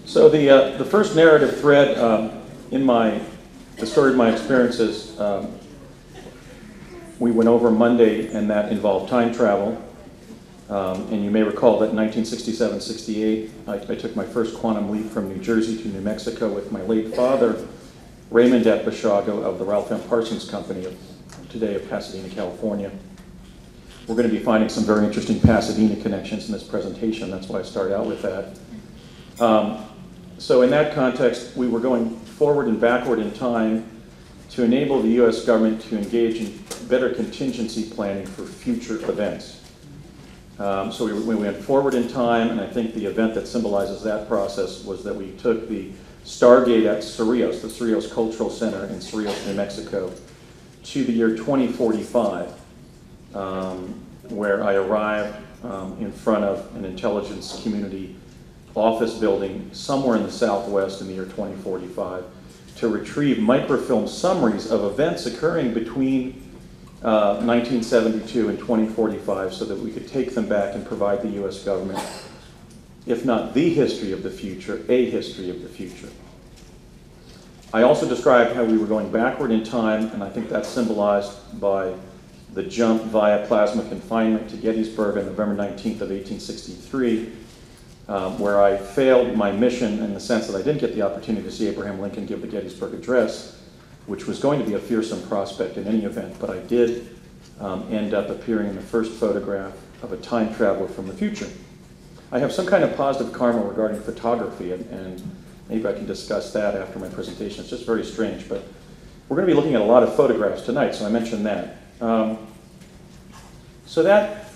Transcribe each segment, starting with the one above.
So the first narrative thread in the story of my experiences, we went over Monday, and that involved time travel. And you may recall that in 1967-68, I took my first quantum leap from New Jersey to New Mexico with my late father, Raymond Bashago of the Ralph M. Parsons Company, today of Pasadena, California. We're going to be finding some very interesting Pasadena connections in this presentation. That's why I started out with that. So in that context, we were going forward and backward in time to enable the U.S. government to engage in better contingency planning for future events. So we went forward in time, and I think the event that symbolizes that process was that we took the Stargate at Cerrillos, the Cerrillos Cultural Center in Cerrillos, New Mexico, to the year 2045, where I arrived in front of an intelligence community office building somewhere in the Southwest in the year 2045 to retrieve microfilm summaries of events occurring between 1972 and 2045 so that we could take them back and provide the U.S. government, if not the history of the future, a history of the future. I also described how we were going backward in time, and I think that's symbolized by the jump via plasma confinement to Gettysburg on November 19th of 1863, where I failed my mission in the sense that I didn't get the opportunity to see Abraham Lincoln give the Gettysburg Address, which was going to be a fearsome prospect in any event, but I did end up appearing in the first photograph of a time traveler from the future. I have some kind of positive karma regarding photography, and maybe I can discuss that after my presentation. It's just very strange, but we're going to be looking at a lot of photographs tonight, so I mentioned that. So that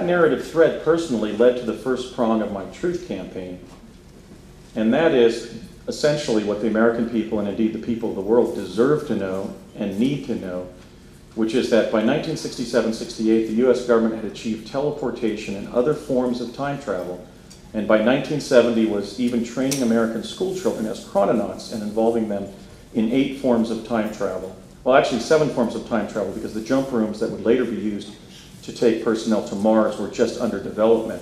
narrative thread personally led to the first prong of my truth campaign, and that is essentially what the American people, and indeed the people of the world, deserve to know and need to know, which is that by 1967-68, the U.S. government had achieved teleportation and other forms of time travel, and by 1970 was even training American school children as chrononauts and involving them in 8 forms of time travel. Well, actually 7 forms of time travel, because the jump rooms that would later be used to take personnel to Mars were just under development.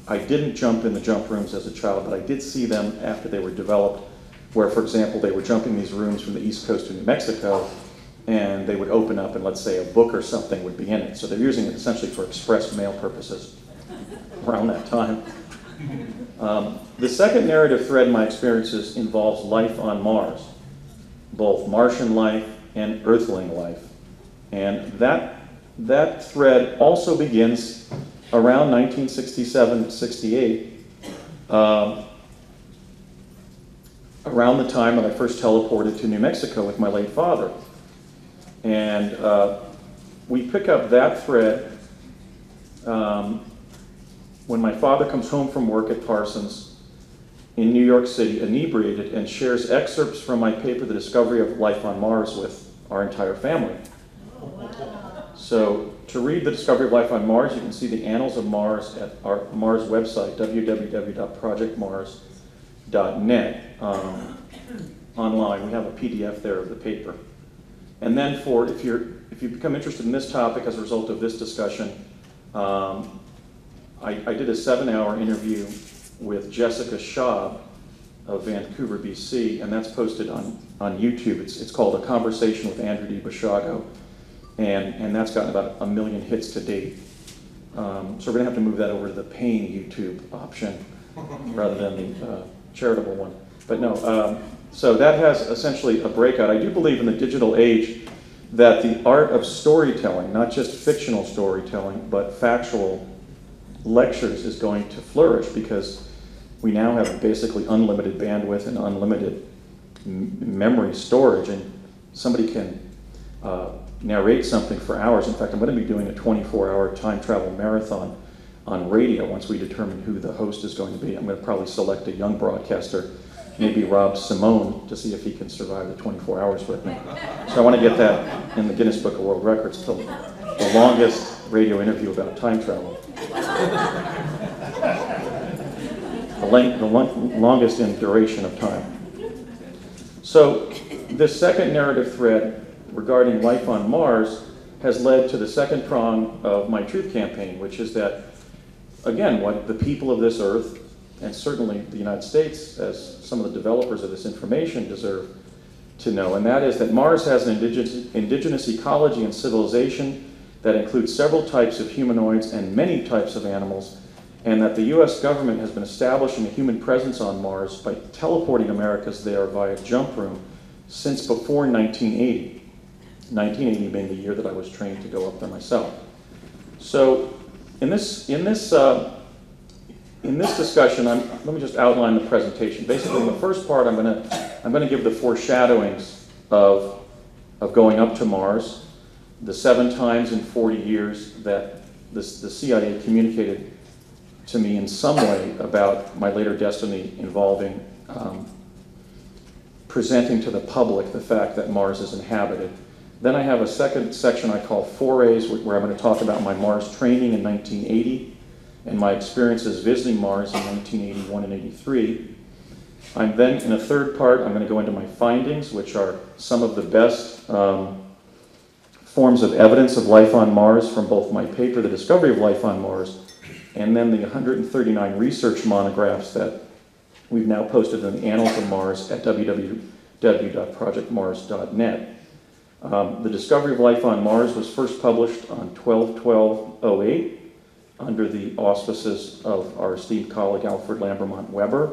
I didn't jump in the jump rooms as a child, but I did see them after they were developed, where, for example, they were jumping these rooms from the East Coast to New Mexico, and they would open up and, let's say, a book or something would be in it. So they're using it essentially for express mail purposes around that time. The second narrative thread in my experiences involves life on Mars, both Martian life and Earthling life. And that thread also begins around 1967-68, around the time that I first teleported to New Mexico with my late father. And we pick up that thread when my father comes home from work at Parsons in New York City, inebriated, and shares excerpts from my paper, The Discovery of Life on Mars, with our entire family. So to read The Discovery of Life on Mars, you can see the Annals of Mars at our Mars website, www.projectmars.net, online. We have a PDF there of the paper. And then if you become interested in this topic as a result of this discussion, I did a 7-hour interview with Jessica Schaub of Vancouver, BC, and that's posted on YouTube. It's called A Conversation with Andrew D. Bashago, and that's gotten about 1 million hits to date. So we're going to have to move that over to the paying YouTube option rather than the charitable one. But no, so that has essentially a breakout. I do believe in the digital age that the art of storytelling, not just fictional storytelling, but factual lectures, is going to flourish, because we now have basically unlimited bandwidth and unlimited memory storage, and somebody can narrate something for hours. In fact, I'm going to be doing a 24-hour time travel marathon on radio once we determine who the host is going to be. I'm going to probably select a young broadcaster, maybe Rob Simone, to see if he can survive the 24 hours with me. So I want to get that in the Guinness Book of World Records, the longest radio interview about time travel. The longest in duration of time. So this second narrative thread regarding life on Mars has led to the second prong of my truth campaign, which is that, again, what the people of this earth and certainly the United States, as some of the developers of this information, deserve to know, and that is that Mars has an indigenous ecology and civilization that includes several types of humanoids and many types of animals, and that the US government has been establishing a human presence on Mars by teleporting Americans there via jump room since before 1980. 1980 being the year that I was trained to go up there myself. So in this discussion, let me just outline the presentation. Basically, in the first part, I'm going to give the foreshadowings of going up to Mars, the 7 times in 40 years that the CIA communicated to me in some way about my later destiny involving presenting to the public the fact that Mars is inhabited. Then I have a second section I call Forays, where I'm going to talk about my Mars training in 1980 and my experiences visiting Mars in 1981 and 83. I'm then, in a third part, I'm going to go into my findings, which are some of the best forms of evidence of life on Mars from both my paper, The Discovery of Life on Mars, and then the 139 research monographs that we've now posted in the Annals of Mars at www.projectmars.net. The Discovery of Life on Mars was first published on 12/12/08 under the auspices of our esteemed colleague Alfred Ware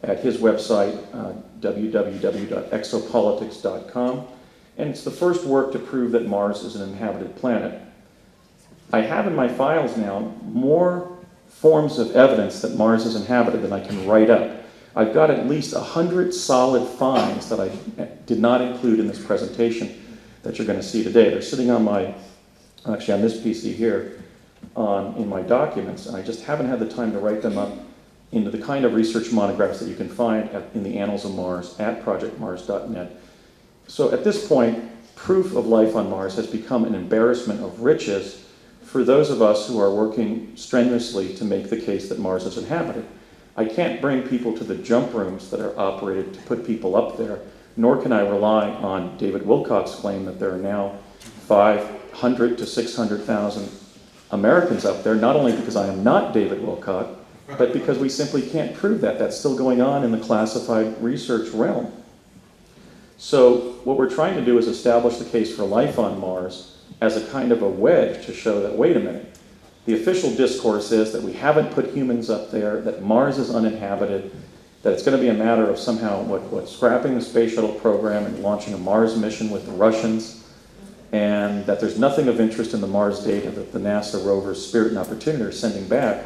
at his website, www.exopolitics.com, and it's the first work to prove that Mars is an inhabited planet. I have in my files now more forms of evidence that Mars is inhabited than I can write up. I've got at least 100 solid finds that I did not include in this presentation that you're going to see today. They're sitting on actually on this PC here, in my documents, and I just haven't had the time to write them up into the kind of research monographs that you can find in the Annals of Mars at projectmars.net. So at this point, proof of life on Mars has become an embarrassment of riches for those of us who are working strenuously to make the case that Mars is inhabited. I can't bring people to the jump rooms that are operated to put people up there, nor can I rely on David Wilcock's claim that there are now 500 to 600,000 Americans up there, not only because I am not David Wilcock, but because we simply can't prove that. That's still going on in the classified research realm. So what we're trying to do is establish the case for life on Mars as a kind of a wedge to show that, wait a minute, the official discourse is that we haven't put humans up there, that Mars is uninhabited, that it's going to be a matter of somehow scrapping the space shuttle program and launching a Mars mission with the Russians, and that there's nothing of interest in the Mars data that the NASA rovers Spirit and Opportunity are sending back.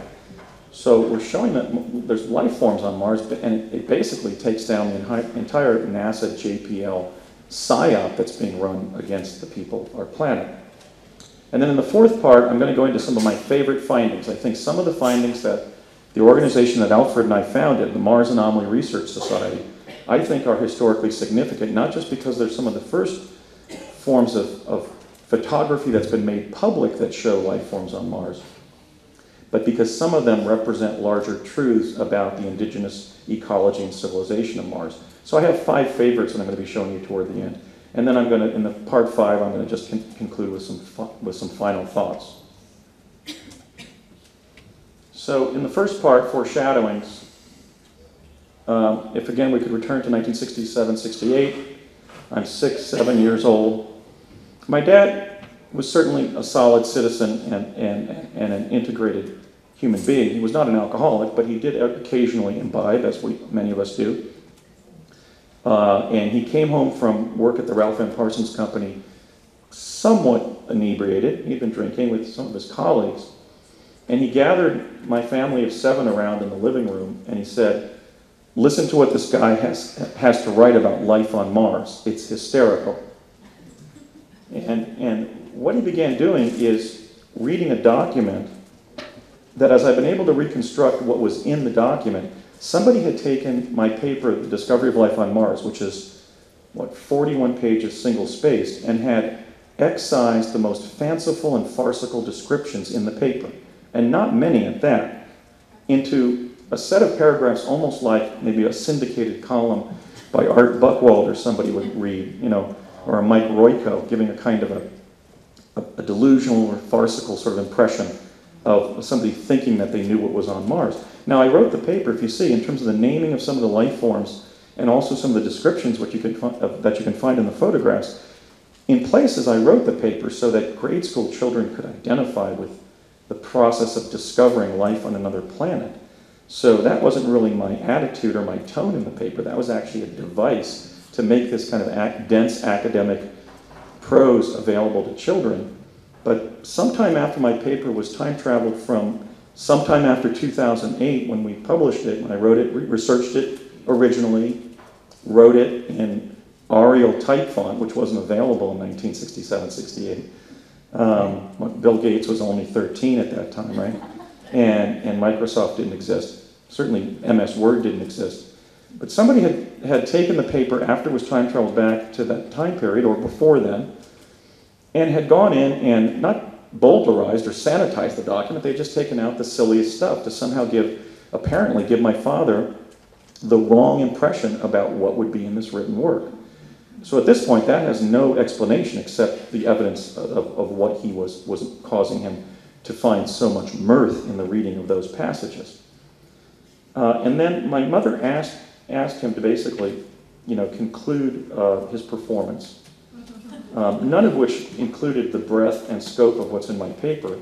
So we're showing that there's life forms on Mars, and it basically takes down the entire NASA JPL PSYOP that's being run against the people of our planet. And then in the fourth part, I'm going to go into some of my favorite findings. I think some of the findings that the organization that Alfred and I founded, the Mars Anomaly Research Society, I think are historically significant, not just because they're some of the first forms of photography that's been made public that show life forms on Mars, but because some of them represent larger truths about the indigenous ecology and civilization of Mars. So I have 5 favorites that I'm going to be showing you toward the end. And then I'm going to, in the part 5, I'm going to just conclude with some final thoughts. So in the first part, foreshadowings, if again we could return to 1967, 68, I'm 6, 7 years old. My dad was certainly a solid citizen and an integrated human being. He was not an alcoholic, but he did occasionally imbibe, as many of us do. And he came home from work at the Ralph M. Parsons Company somewhat inebriated. He'd been drinking with some of his colleagues. And he gathered my family of 7 around in the living room, and he said, "Listen to what this guy has to write about life on Mars. It's hysterical." And what he began doing is reading a document that, as I've been able to reconstruct what was in the document, somebody had taken my paper, The Discovery of Life on Mars, which is, 41 pages single-spaced, and had excised the most fanciful and farcical descriptions in the paper, and not many at that, into a set of paragraphs almost like maybe a syndicated column by Art Buchwald or somebody would read, or a Mike Royko, giving a kind of a delusional or farcical sort of impression of somebody thinking that they knew what was on Mars. Now, I wrote the paper, if you see, in terms of the naming of some of the life forms and also some of the descriptions that you can find in the photographs. In places, I wrote the paper so that grade school children could identify with the process of discovering life on another planet. So that wasn't really my attitude or my tone in the paper. That was actually a device to make this kind of dense academic prose available to children. But sometime after my paper was time traveled from sometime after 2008 when we published it, when I wrote it, researched it originally, wrote it in Arial type font, which wasn't available in 1967-68. Bill Gates was only 13 at that time, right? And Microsoft didn't exist. Certainly MS Word didn't exist. But somebody had taken the paper after it was time traveled back to that time period, or before then, and had gone in and not bowdlerized or sanitized the document. They'd just taken out the silliest stuff to somehow apparently give my father the wrong impression about what would be in this written work. So at this point, that has no explanation except the evidence of what he was causing him to find so much mirth in the reading of those passages. And then my mother asked him to basically, conclude his performance, none of which included the breadth and scope of what's in my paper.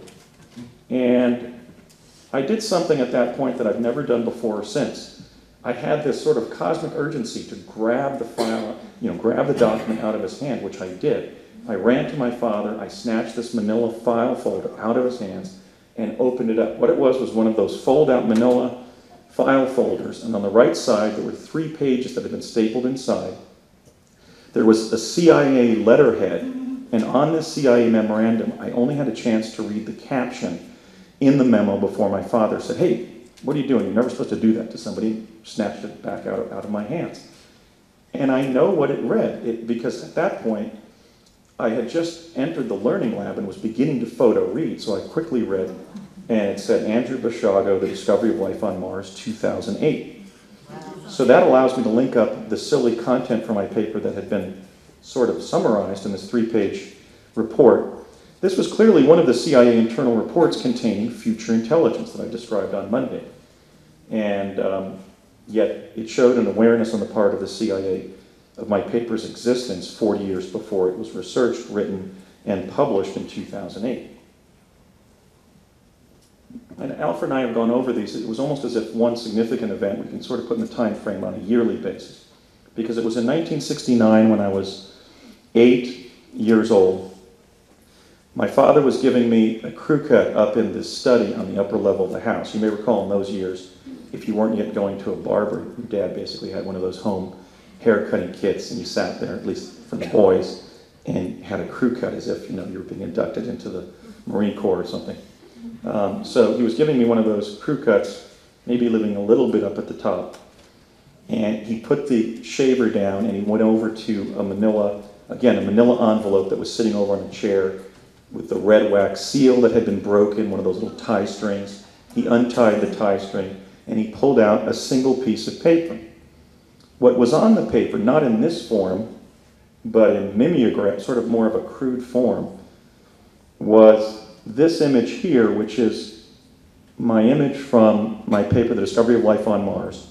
And I did something at that point that I've never done before or since. I had this sort of cosmic urgency to grab the file, grab the document out of his hand, which I did. I ran to my father, I snatched this manila file folder out of his hands and opened it up. What it was one of those fold-out manila file folders, and on the right side there were 3 pages that had been stapled inside. There was a CIA letterhead, and on this CIA memorandum, I only had a chance to read the caption in the memo before my father said, "Hey, what are you doing? You're never supposed to do that to somebody." Snatched it back out of my hands. And I know what it read, because at that point, I had just entered the learning lab and was beginning to photo read, so I quickly read, and it said, Andrew Bashago, The Discovery of Life on Mars, 2008. So that allows me to link up the silly content from my paper that had been sort of summarized in this 3-page report. This was clearly one of the CIA internal reports containing future intelligence that I described on Monday. And yet it showed an awareness on the part of the CIA of my paper's existence 40 years before it was researched, written, and published in 2008. And Alfred and I have gone over these. It was almost as if one significant event we can sort of put in the time frame on a yearly basis. Because it was in 1969 when I was 8 years old. My father was giving me a crew cut up in this study on the upper level of the house. You may recall in those years, if you weren't yet going to a barber, your dad basically had one of those home hair cutting kits, and you sat there, at least for the boys, and had a crew cut as if you were being inducted into the Marine Corps or something. So he was giving me one of those crew cuts, maybe leaving a little bit up at the top. And he put the shaver down and he went over to a manila envelope that was sitting over on a chair with the red wax seal that had been broken, one of those little tie strings. He untied the tie string and he pulled out a single piece of paper. What was on the paper, not in this form, but in mimeograph, sort of more of a crude form, was this image here, which is my image from my paper, The Discovery of Life on Mars.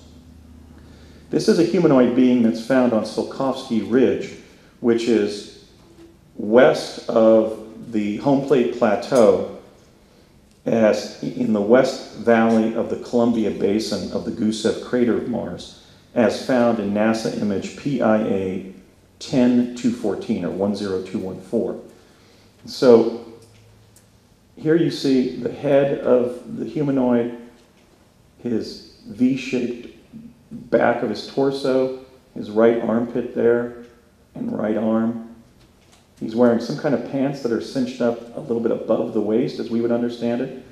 This is a humanoid being that's found on Tsiolkovsky Ridge, which is west of the home plate plateau, as in the west valley of the Columbia Basin of the Gusev crater of Mars, as found in NASA image PIA 10214 or 10214. So here you see the head of the humanoid, his V-shaped back of his torso, his right armpit there, and right arm. He's wearing some kind of pants that are cinched up a little bit above the waist, as we would understand it.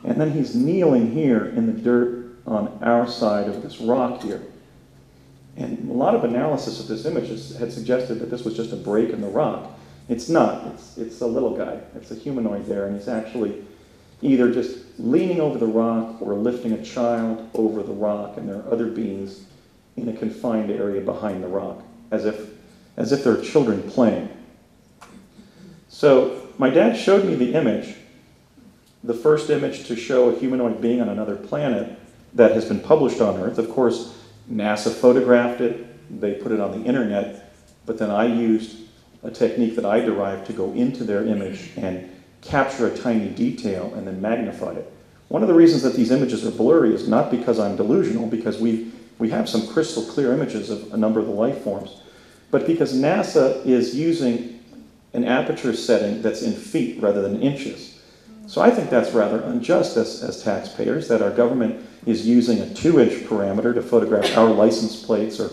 And then he's kneeling here in the dirt on our side of this rock here. And a lot of analysis of this image had suggested that this was just a break in the rock. It's not. It's a little guy. It's a humanoid there, and he's actually either just leaning over the rock or lifting a child over the rock, and there are other beings in a confined area behind the rock, as if there are children playing. So my dad showed me the image, the first image to show a humanoid being on another planet, that has been published on Earth. Of course, NASA photographed it, they put it on the internet, but then I used a technique that I derived to go into their image and capture a tiny detail and then magnify it. One of the reasons that these images are blurry is not because I'm delusional, because we have some crystal clear images of a number of the life forms, but because NASA is using an aperture setting that's in feet rather than inches. So I think that's rather unjust as taxpayers, that our government is using a 2-inch parameter to photograph our license plates or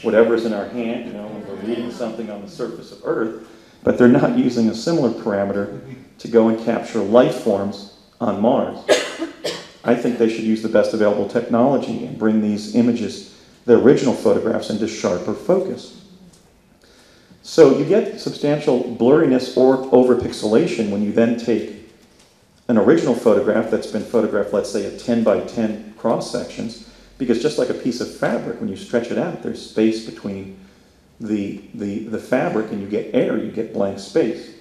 whatever's in our hand, when we're reading something on the surface of Earth, but they're not using a similar parameter to go and capture life forms on Mars. I think they should use the best available technology and bring these images, the original photographs, into sharper focus. So you get substantial blurriness or overpixelation when you then take an original photograph that's been photographed, let's say, at 10 by 10 cross sections, because just like a piece of fabric, when you stretch it out, there's space between the fabric and you get air, you get blank space.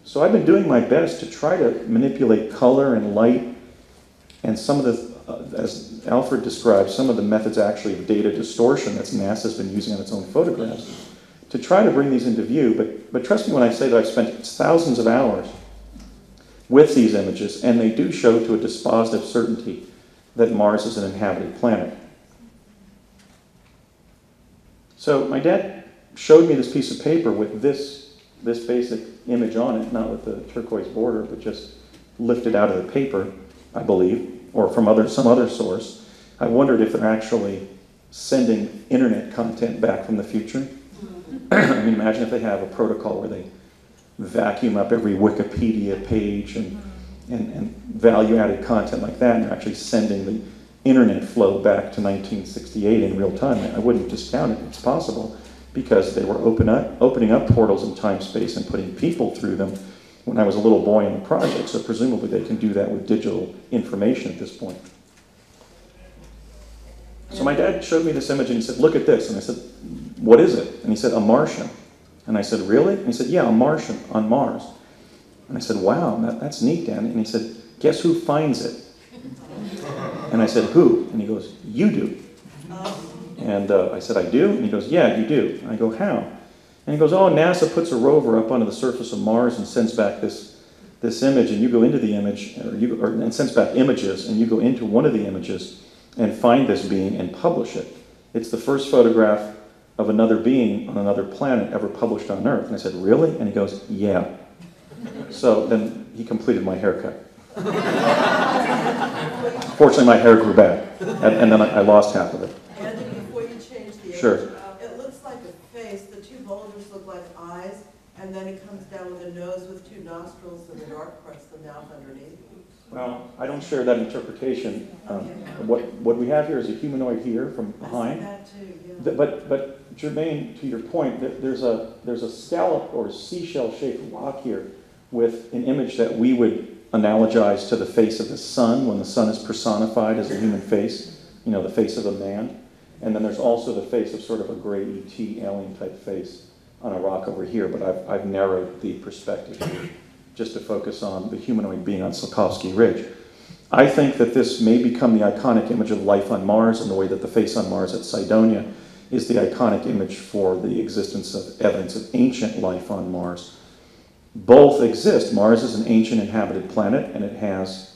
So I've been doing my best to try to manipulate color and light and some of the, as Alfred described, some of the methods actually of data distortion that NASA's been using on its own photographs to try to bring these into view. But trust me when I say that I've spent thousands of hours with these images, and they do show to a dispositive certainty that Mars is an inhabited planet. So my dad showed me this piece of paper with this basic image on it, not with the turquoise border, but just lifted out of the paper, I believe, or from some other source. I wondered if they're actually sending internet content back from the future. I mean, imagine if they have a protocol where they vacuum up every Wikipedia page and value-added content like that, and they're actually sending the internet flow back to 1968 in real time. I wouldn't discount it. It's possible, because they were opening up portals in time, space, and putting people through them when I was a little boy in the project, so presumably they can do that with digital information at this point. So my dad showed me this image and he said, "Look at this." And I said, "What is it?" And he said, "A Martian." And I said, "Really?" And he said, "Yeah, a Martian on Mars." And I said, "Wow, that's neat, Dan." And he said, "Guess who finds it?" And I said, "Who?" And he goes, "You do." And I said, "I do?" And he goes, "Yeah, you do." And I go, "How?" And he goes, "Oh, NASA puts a rover up onto the surface of Mars and sends back this image, and you go into the image, and sends back images, and you go into one of the images and find this being and publish it. It's the first photograph of another being on another planet ever published on Earth." And I said, "Really?" And he goes, "Yeah." So then he completed my haircut. Fortunately, my hair grew back, and then I lost half of it. Anthony, before you change the image, Sure. It looks like a face. The two bulges look like eyes, and then it comes down with a nose with two nostrils and the dark parts of the mouth underneath. Well, I don't share that interpretation. What we have here is a humanoid here from behind. I see that too, yeah. But Jermaine, to your point, there's a scallop or seashell-shaped rock here with an image that we would analogize to the face of the sun when the sun is personified as a human face, the face of a man. And then there's also the face of sort of a gray ET alien type face on a rock over here, but I've narrowed the perspective here just to focus on the humanoid being on Tsiolkovsky Ridge. I think that this may become the iconic image of life on Mars in the way that the face on Mars at Cydonia is the iconic image for the existence of evidence of ancient life on Mars. Both exist. Mars is an ancient inhabited planet, and it has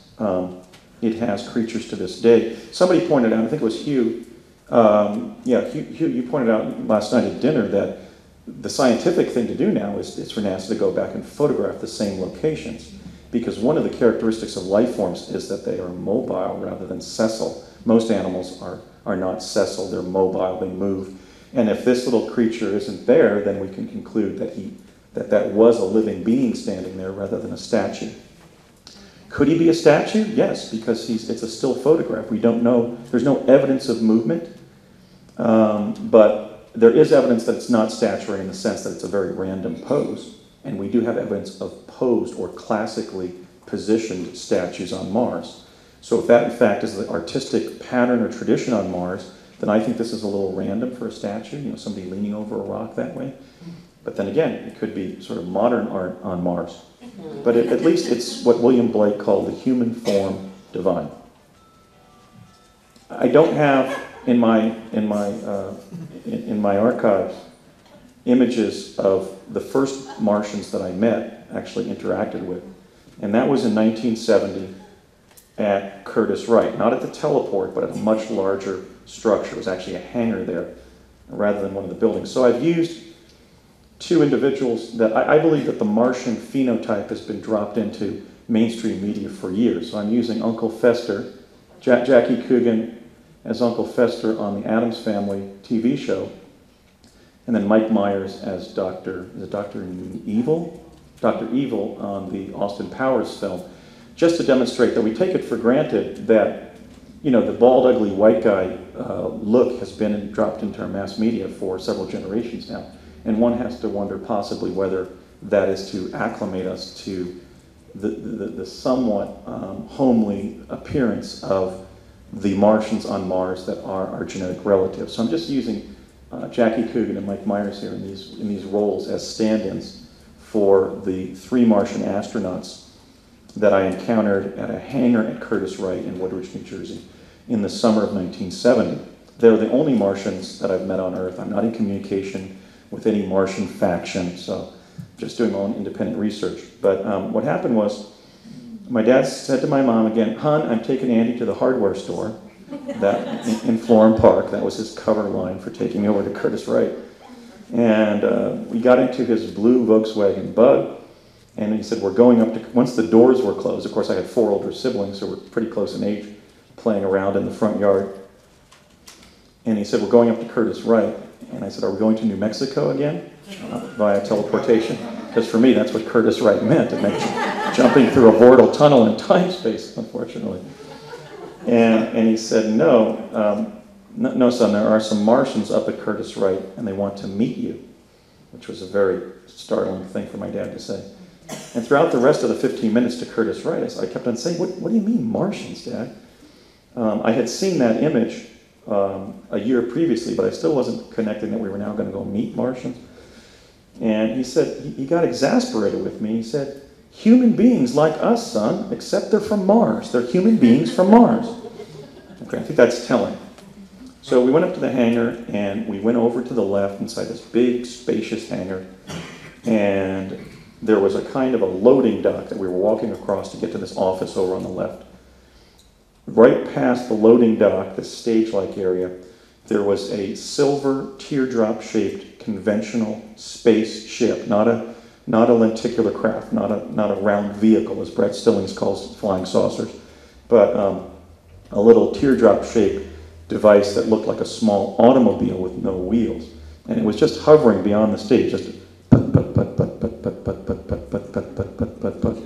creatures to this day. Somebody pointed out, I think it was Hugh, Hugh, you pointed out last night at dinner that the scientific thing to do now is for NASA to go back and photograph the same locations, because one of the characteristics of life forms is that they are mobile rather than sessile. Most animals are not sessile, they're mobile, they move. And if this little creature isn't there, then we can conclude that was a living being standing there rather than a statue. Could he be a statue? Yes, because it's a still photograph. We don't know, there's no evidence of movement, but there is evidence that it's not statuary in the sense that it's a very random pose, and we do have evidence of posed or classically positioned statues on Mars. So if that in fact is the artistic pattern or tradition on Mars, then I think this is a little random for a statue, somebody leaning over a rock that way. But then again, it could be sort of modern art on Mars. But at least it's what William Blake called the human form divine. I don't have in my archives images of the first Martians that I met, actually interacted with, and that was in 1970 at Curtiss Wright, not at the teleport, but at a much larger structure. It was actually a hangar there rather than one of the buildings. So I've used two individuals that I believe that the Martian phenotype has been dropped into mainstream media for years. So I'm using Uncle Fester, Jackie Coogan as Uncle Fester on the Addams Family TV show, and then Mike Myers as Dr. Evil? Dr. Evil on the Austin Powers film, just to demonstrate that we take it for granted that, you know, the bald, ugly white guy look has been dropped into our mass media for several generations now. And one has to wonder possibly whether that is to acclimate us to the somewhat homely appearance of the Martians on Mars that are our genetic relatives. So I'm just using Jackie Coogan and Mike Myers here in these roles as stand-ins for the 3 Martian astronauts that I encountered at a hangar at Curtiss Wright in Woodridge, New Jersey in the summer of 1970. They're the only Martians that I've met on Earth. I'm not in communication with any Martian faction, so just doing my own independent research. But what happened was, my dad said to my mom again, "Hon, I'm taking Andy to the hardware store that in Florham Park." That was his cover line for taking me over to Curtiss Wright. And we got into his blue Volkswagen Bug, and he said, "We're going up to," once the doors were closed, of course I had 4 older siblings, so we're pretty close in age, playing around in the front yard. And he said, "We're going up to Curtiss Wright." And I said, "Are we going to New Mexico again?" Via teleportation. Because for me, that's what Curtiss Wright meant. It meant jumping through a vortal tunnel in time-space, unfortunately. And he said, no, no, son, there are some Martians up at Curtiss Wright, and they want to meet you, which was a very startling thing for my dad to say. And throughout the rest of the 15 minutes to Curtiss Wright, I kept on saying, what do you mean Martians, Dad? I had seen that image a year previously, but I still wasn't connecting that we were now going to go meet Martians. And he said, he got exasperated with me. He said, "Human beings like us, son, except they're from Mars. They're human beings from Mars." Okay, I think that's telling. So we went up to the hangar, and we went over to the left inside this big, spacious hangar, and there was a kind of a loading dock that we were walking across to get to this office over on the left. Right past the loading dock, this stage-like area, there was a silver teardrop-shaped conventional space ship, not a lenticular craft, not a round vehicle, as Brett Stillings calls flying saucers, but a little teardrop-shaped device that looked like a small automobile with no wheels. And it was just hovering beyond the stage, just put.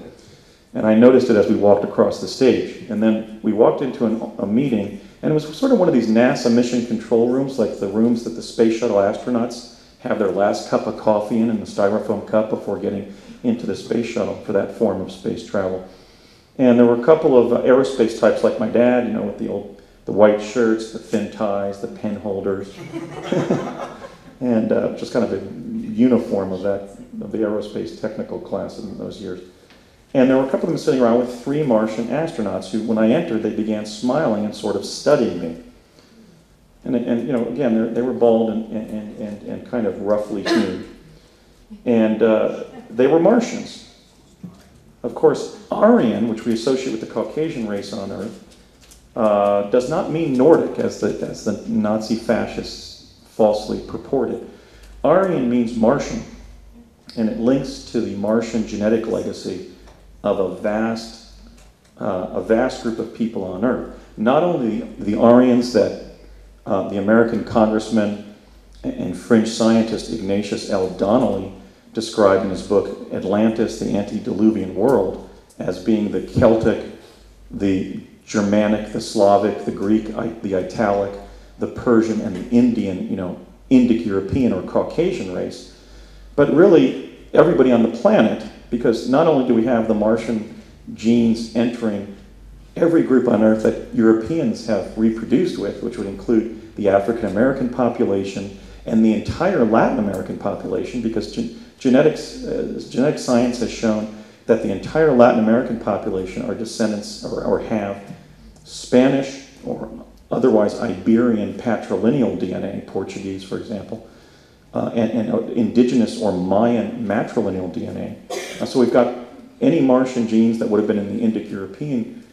And I noticed it as we walked across the stage. And then we walked into a meeting, and it was sort of one of these NASA mission control rooms, like the rooms that the space shuttle astronauts have their last cup of coffee in the styrofoam cup before getting into the space shuttle for that form of space travel. And there were a couple of aerospace types like my dad, you know, with the white shirts, the thin ties, the pen holders, and just kind of a uniform of the aerospace technical class in those years. And there were a couple of them sitting around with 3 Martian astronauts who, when I entered, they began smiling and sort of studying me. And you know, again, they were bald and kind of roughly hewn. And they were Martians. Of course, Aryan, which we associate with the Caucasian race on Earth, does not mean Nordic, as the Nazi fascists falsely purported. Aryan means Martian, and it links to the Martian genetic legacy of a vast group of people on Earth. Not only the Aryans that the American congressman and fringe scientist Ignatius L. Donnelly described in his book Atlantis, the Antediluvian World, as being the Celtic, the Germanic, the Slavic, the Greek, the Italic, the Persian, and the Indian, you know, Indic European or Caucasian race. But really, everybody on the planet, because not only do we have the Martian genes entering every group on Earth that Europeans have reproduced with, which would include the African American population and the entire Latin American population, because genetic science has shown that the entire Latin American population are descendants or have Spanish or otherwise Iberian patrilineal DNA, Portuguese, for example, and indigenous or Mayan matrilineal DNA. So we've got any Martian genes that would have been in the Indo-European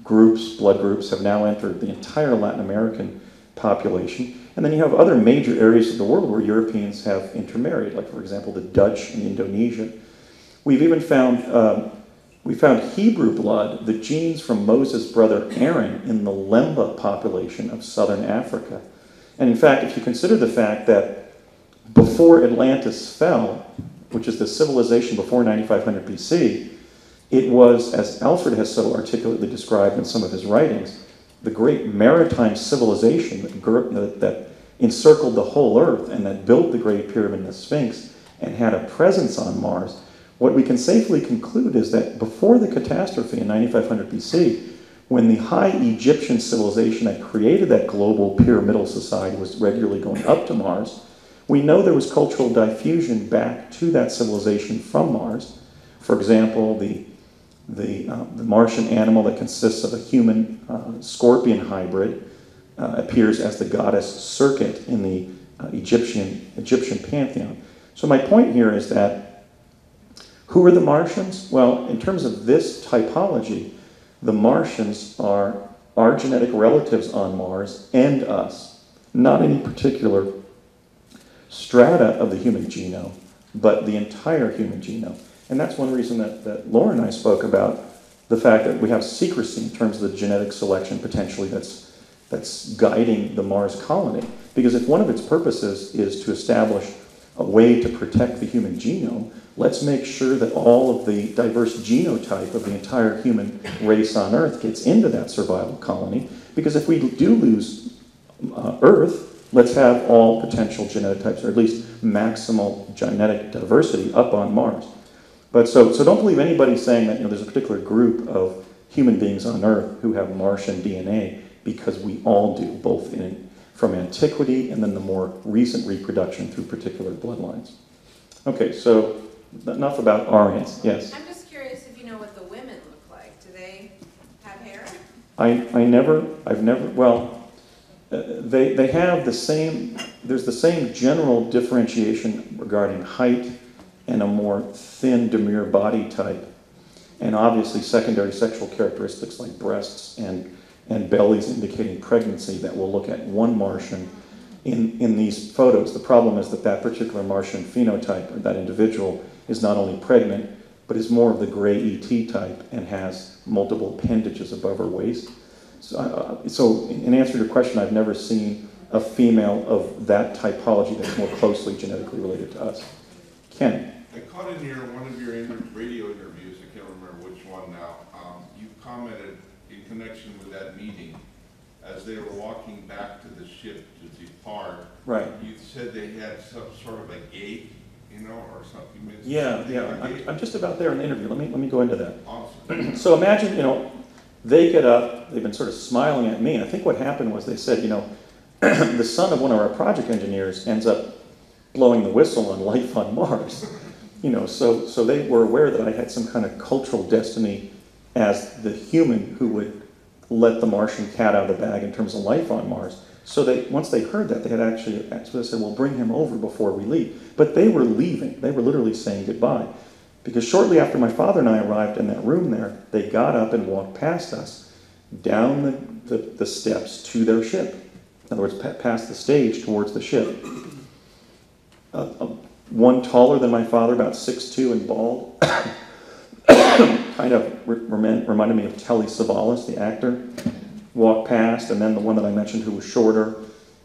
groups, blood groups, have now entered the entire Latin American population. And then you have other major areas of the world where Europeans have intermarried, like, for example, the Dutch in Indonesia. We've even found Hebrew blood, the genes from Moses' brother Aaron, in the Lemba population of southern Africa. And in fact, if you consider the fact that before Atlantis fell, which is the civilization before 9500 BC, it was, as Alfred has so articulately described in some of his writings, the great maritime civilization that encircled the whole earth and that built the Great Pyramid and the Sphinx and had a presence on Mars. What we can safely conclude is that before the catastrophe in 9500 BC, when the high Egyptian civilization that created that global pyramidal society was regularly going up to Mars, we know there was cultural diffusion back to that civilization from Mars. For example, the Martian animal that consists of a human scorpion hybrid appears as the goddess Serket in the Egyptian pantheon. So my point here is that who are the Martians? Well, in terms of this typology, the Martians are our genetic relatives on Mars and us, not any particular strata of the human genome, but the entire human genome. And that's one reason that Laura and I spoke about the fact that we have secrecy in terms of the genetic selection potentially that's guiding the Mars colony. Because if one of its purposes is to establish a way to protect the human genome, let's make sure that all of the diverse genotype of the entire human race on Earth gets into that survival colony. Because if we do lose Earth, let's have all potential genotypes, or at least maximal genetic diversity up on Mars. But so don't believe anybody saying that there's a particular group of human beings on Earth who have Martian DNA, because we all do, both from antiquity and then the more recent reproduction through particular bloodlines. Okay, so enough about Aryans. Yes? I'm just curious if you know what the women look like. Do they have hair? They have the same, there's the same general differentiation regarding height and a more thin, demure body type, and obviously secondary sexual characteristics like breasts and bellies indicating pregnancy that we'll look at one Martian in these photos. The problem is that particular Martian phenotype, or that individual, is not only pregnant, but is more of the gray ET type and has multiple appendages above her waist. So in answer to your question, I've never seen a female of that typology that's more closely genetically related to us. Ken? I caught in one of your radio interviews, I can't remember which one now, you commented in connection with that meeting, as they were walking back to the ship to depart, Right. You said they had some sort of a gate, or something. Yeah. I'm just about there in the interview. Let me go into that. Awesome. So imagine, they get up, they've been sort of smiling at me, and I think what happened was they said, the son of one of our project engineers ends up blowing the whistle on life on Mars. So they were aware that I had some kind of cultural destiny as the human who would let the Martian cat out of the bag in terms of life on Mars. So once they heard that, they had actually said, well, bring him over before we leave. But they were leaving. They were literally saying goodbye. Because shortly after my father and I arrived in that room there, they got up and walked past us down the steps to their ship. In other words, past the stage towards the ship. One taller than my father, about 6'2", and bald, kind of reminded me of Telly Savalas, the actor, walked past, and then the one that I mentioned who was shorter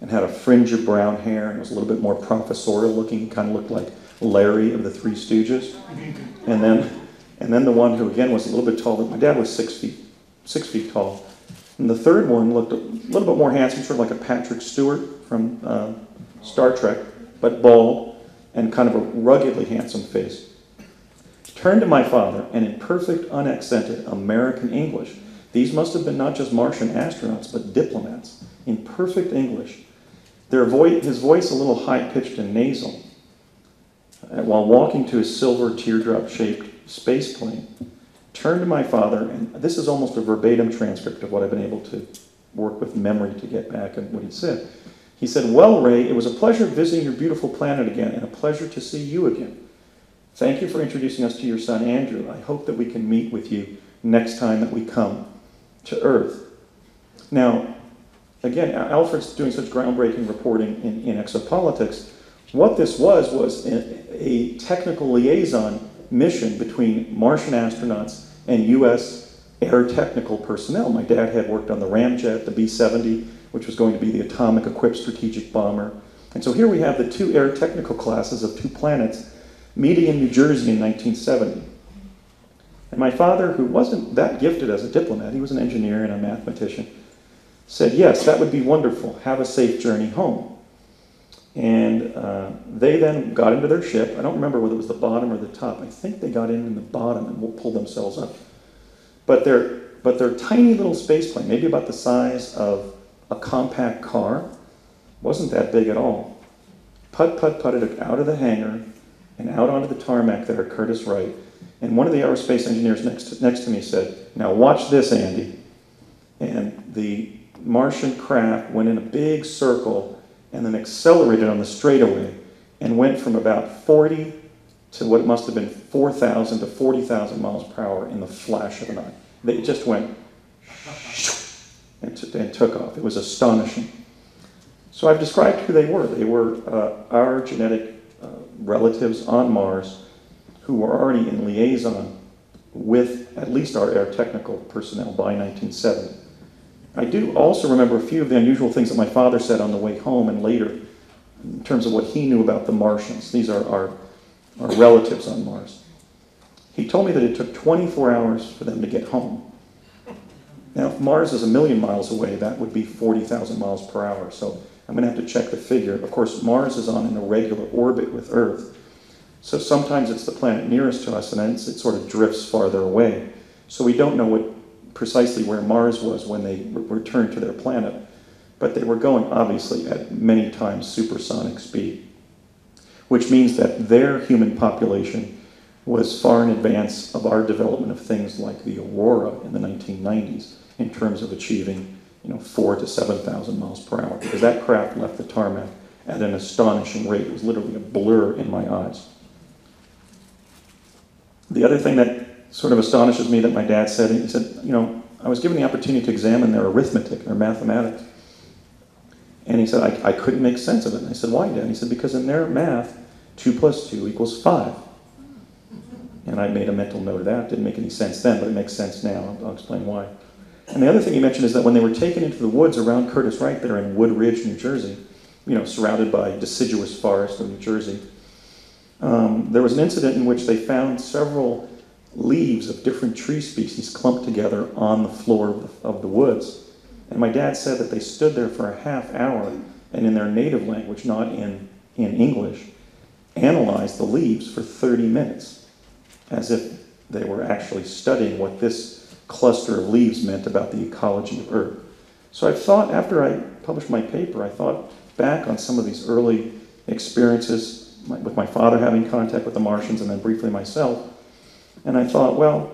and had a fringe of brown hair and was a little bit more professorial looking, kind of looked like Larry of the Three Stooges. And then the one who again was a little bit taller. My dad was 6 feet tall. And the third one looked a little bit more handsome, sort of like a Patrick Stewart from Star Trek, but bald and kind of a ruggedly handsome face. Turned to my father, and in perfect, unaccented American English, these must have been not just Martian astronauts, but diplomats, in perfect English. His voice a little high-pitched and nasal, while walking to his silver teardrop-shaped space plane, turned to my father, and this is almost a verbatim transcript of what I've been able to work with memory to get back at what he said. He said, "Well, Ray, it was a pleasure visiting your beautiful planet again, and a pleasure to see you again. Thank you for introducing us to your son, Andrew. I hope that we can meet with you next time that we come to Earth." Now, again, Alfred's doing such groundbreaking reporting in exopolitics. What this was a technical liaison mission between Martian astronauts and U.S. air technical personnel. My dad had worked on the ramjet, the B-70, which was going to be the atomic-equipped strategic bomber. And so here we have the two air technical classes of two planets meeting in New Jersey in 1970. And my father, who wasn't that gifted as a diplomat, he was an engineer and a mathematician, said, "Yes, that would be wonderful. Have a safe journey home." And they then got into their ship. I don't remember whether it was the bottom or the top. I think they got in the bottom and pulled themselves up. But their tiny little space plane, maybe about the size of a compact car, wasn't that big at all. Putted out of the hangar and out onto the tarmac there at Curtis Wright. And one of the aerospace engineers next to me said, "Now watch this, Andy." And the Martian craft went in a big circle and then accelerated on the straightaway and went from about 40 to what must have been 4,000 to 40,000 miles per hour in the flash of an eye. They just went and took off. It was astonishing. So I've described who they were. They were our genetic relatives on Mars who were already in liaison with at least our air technical personnel by 1970. I do also remember a few of the unusual things that my father said on the way home and later in terms of what he knew about the Martians. These are our relatives on Mars. He told me that it took 24 hours for them to get home. Now, if Mars is 1,000,000 miles away, that would be 40,000 miles per hour. So I'm going to have to check the figure. Of course, Mars is on an irregular orbit with Earth. So sometimes it's the planet nearest to us, and then it sort of drifts farther away. So we don't know precisely where Mars was when they returned to their planet. But they were going, obviously, at many times supersonic speed, which means that their human population was far in advance of our development of things like the Aurora in the 1990s in terms of achieving 4,000 to 7,000 miles per hour, because that craft left the tarmac at an astonishing rate. It was literally a blur in my eyes. The other thing that sort of astonishes me that my dad said, he said, I was given the opportunity to examine their arithmetic, their mathematics. And he said, I couldn't make sense of it. And I said, "Why, Dad?" And he said, "Because in their math, 2 + 2 = 5. And I made a mental note of that. It didn't make any sense then, but it makes sense now. I'll explain why. And the other thing he mentioned is that when they were taken into the woods around Curtis Wright, that are in Wood Ridge, New Jersey, surrounded by deciduous forest of New Jersey, there was an incident in which they found several leaves of different tree species clumped together on the floor of the woods. And my dad said that they stood there for a half hour and in their native language, not in English, analyzed the leaves for 30 minutes as if they were actually studying what this cluster of leaves meant about the ecology of Earth. So I thought, after I published my paper, I thought back on some of these early experiences with my father having contact with the Martians and then briefly myself. And I thought, well,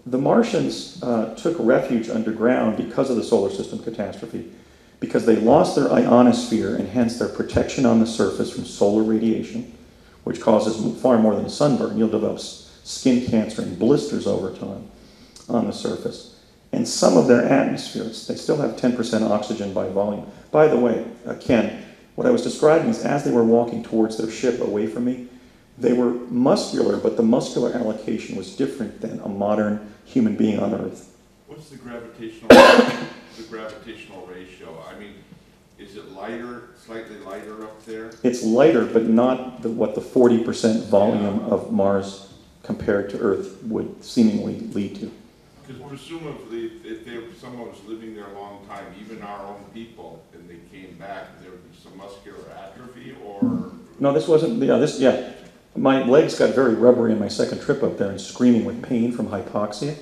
the Martians took refuge underground because of the solar system catastrophe, because they lost their ionosphere and hence their protection on the surface from solar radiation, which causes far more than a sunburn. You'll develop skin cancer and blisters over time on the surface. And some of their atmospheres, they still have 10% oxygen by volume. By the way, Ken, what I was describing is as they were walking towards their ship away from me, they were muscular, but the muscular allocation was different than a modern human being on Earth. What's the gravitational ratio? I mean, is it slightly lighter up there? It's lighter, but not what the 40% volume of Mars compared to Earth would seemingly lead to. Because presumably, if someone was living there a long time, even our own people, and they came back, there would be some muscular atrophy, or? No, this wasn't, my legs got very rubbery in my second trip up there and screaming with pain from hypoxia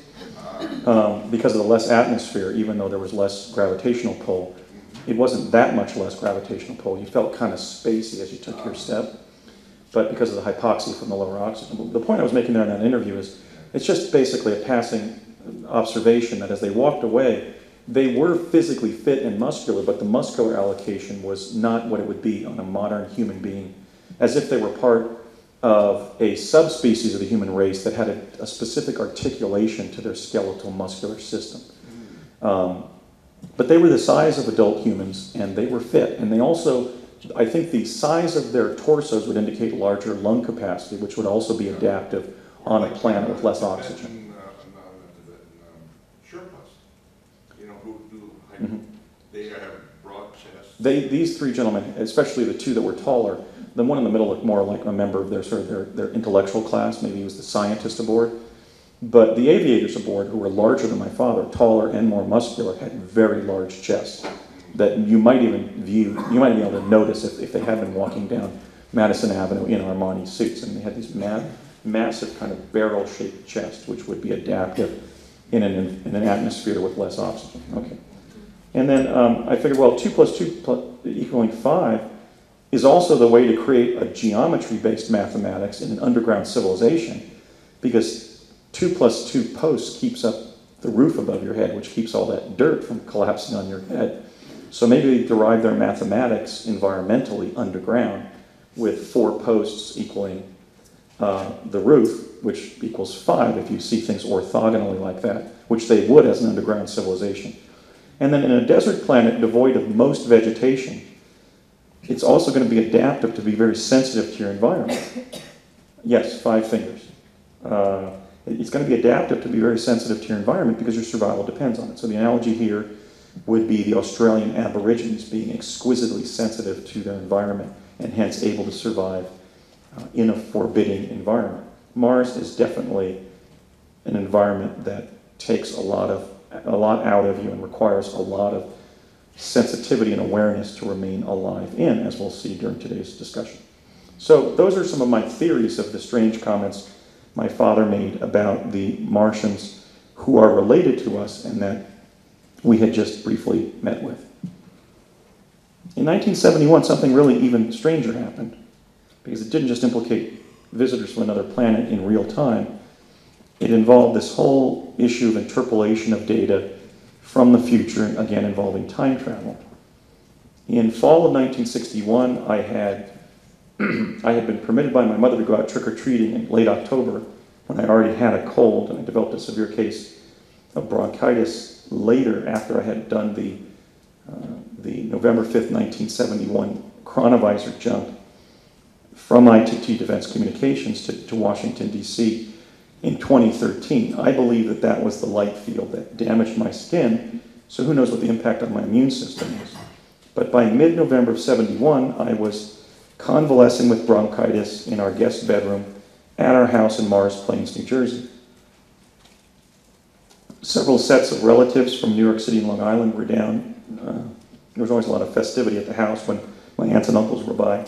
because of the less atmosphere, even though there was less gravitational pull. It wasn't that much less gravitational pull. You felt kind of spacey as you took your step, but because of the hypoxia from the lower oxygen. The point I was making there in that interview is it's just basically a passing observation that as they walked away, they were physically fit and muscular, but the muscular allocation was not what it would be on a modern human being, as if they were part of a subspecies of the human race that had a specific articulation to their skeletal muscular system. But they were the size of adult humans, and they were fit. And they also, I think the size of their torsos would indicate larger lung capacity, which would also be adaptive on a planet with less oxygen. Sherpas, you know, who do, they have broad chests. These three gentlemen, especially the two that were taller, the one in the middle looked more like a member of their sort of their intellectual class. Maybe he was the scientist aboard. But the aviators aboard, who were larger than my father, taller and more muscular, had very large chests that you might even be able to notice if they had been walking down Madison Avenue in Armani suits. And they had these massive kind of barrel-shaped chests, which would be adaptive in an atmosphere with less oxygen. Okay. And then I figured, well, 2 + 2 equaling 5 is also the way to create a geometry-based mathematics in an underground civilization, because 2 + 2 posts keeps up the roof above your head, which keeps all that dirt from collapsing on your head. So maybe they derive their mathematics environmentally underground, with 4 posts equaling the roof, which equals 5 if you see things orthogonally like that, which they would as an underground civilization. And then in a desert planet devoid of most vegetation, it's also going to be adaptive to be very sensitive to your environment. Yes, 5 fingers. It's going to be adaptive to be very sensitive to your environment because your survival depends on it. So the analogy here would be the Australian Aborigines being exquisitely sensitive to their environment and hence able to survive in a forbidding environment. Mars is definitely an environment that takes a lot out of you and requires a lot of sensitivity and awareness to remain alive in, as we'll see during today's discussion. So those are some of my theories of the strange comments my father made about the Martians who are related to us and that we had just briefly met with. In 1971, something really even stranger happened, because it didn't just implicate visitors from another planet in real time. It involved this whole issue of interpolation of data from the future, again involving time travel. In fall of 1961, I had been permitted by my mother to go out trick-or-treating in late October when I already had a cold, and I developed a severe case of bronchitis later after I had done the November 5th, 1971 chronovisor jump from ITT Defense Communications to Washington, D.C. in 2013. I believe that was the light field that damaged my skin, so who knows what the impact on my immune system is. But by mid-November of 71, I was convalescing with bronchitis in our guest bedroom at our house in Morris Plains, New Jersey. Several sets of relatives from New York City and Long Island were down. There was always a lot of festivity at the house when my aunts and uncles were by.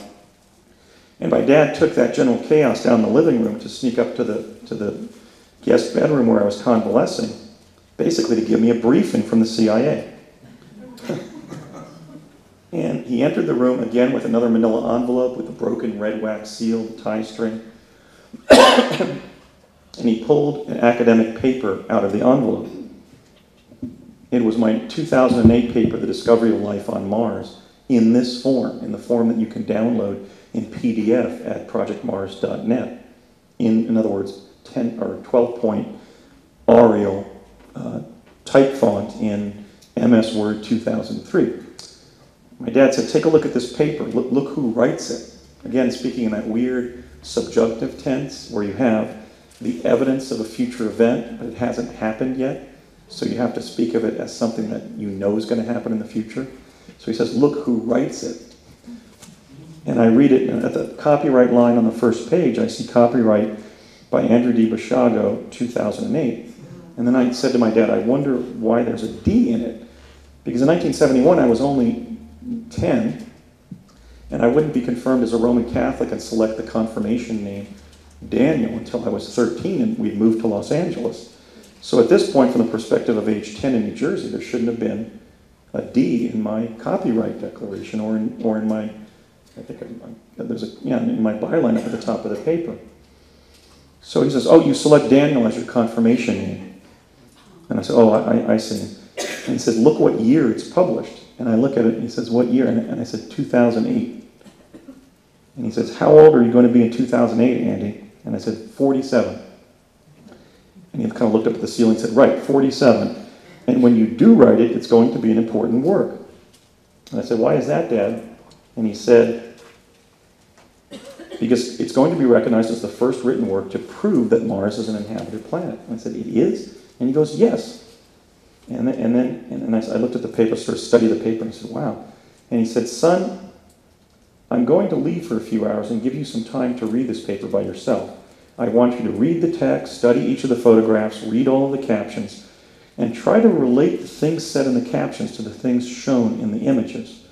And my dad took that general chaos down the living room to sneak up to the guest bedroom where I was convalescing, basically to give me a briefing from the CIA. And he entered the room again with another manila envelope with a broken red wax seal, tie string. And he pulled an academic paper out of the envelope. It was my 2008 paper, The Discovery of Life on Mars, in this form, in the form that you can download in PDF at projectmars.net. In other words, 10 or 12-point Arial type font in MS Word 2003. My dad said, take a look at this paper. Look who writes it. Again, speaking in that weird subjunctive tense where you have the evidence of a future event, but it hasn't happened yet. So you have to speak of it as something that you know is going to happen in the future. So he says, look who writes it. And I read it, and at the copyright line on the first page, I see copyright by Andrew D. Bashago, 2008. And then I said to my dad, I wonder why there's a D in it. Because in 1971, I was only 10, and I wouldn't be confirmed as a Roman Catholic and select the confirmation name Daniel until I was 13, and we'd moved to Los Angeles. So at this point, from the perspective of age 10 in New Jersey, there shouldn't have been a D in my copyright declaration or in my, I think there's in my byline up at the top of the paper. So he says, oh, you select Daniel as your confirmation name. And I said, oh, I see. And he says, look what year it's published. And I look at it and he says, what year? And I said, 2008. And he says, how old are you going to be in 2008, Andy? And I said, 47. And he kind of looked up at the ceiling and said, right, 47. And when you do write it, it's going to be an important work. And I said, why is that, Dad? And he said, because it's going to be recognized as the first written work to prove that Mars is an inhabited planet. And I said, it is? And he goes, yes. And then I looked at the paper, sort of studied the paper, and I said, wow. And he said, son, I'm going to leave for a few hours and give you some time to read this paper by yourself. I want you to read the text, study each of the photographs, read all of the captions, and try to relate the things said in the captions to the things shown in the images.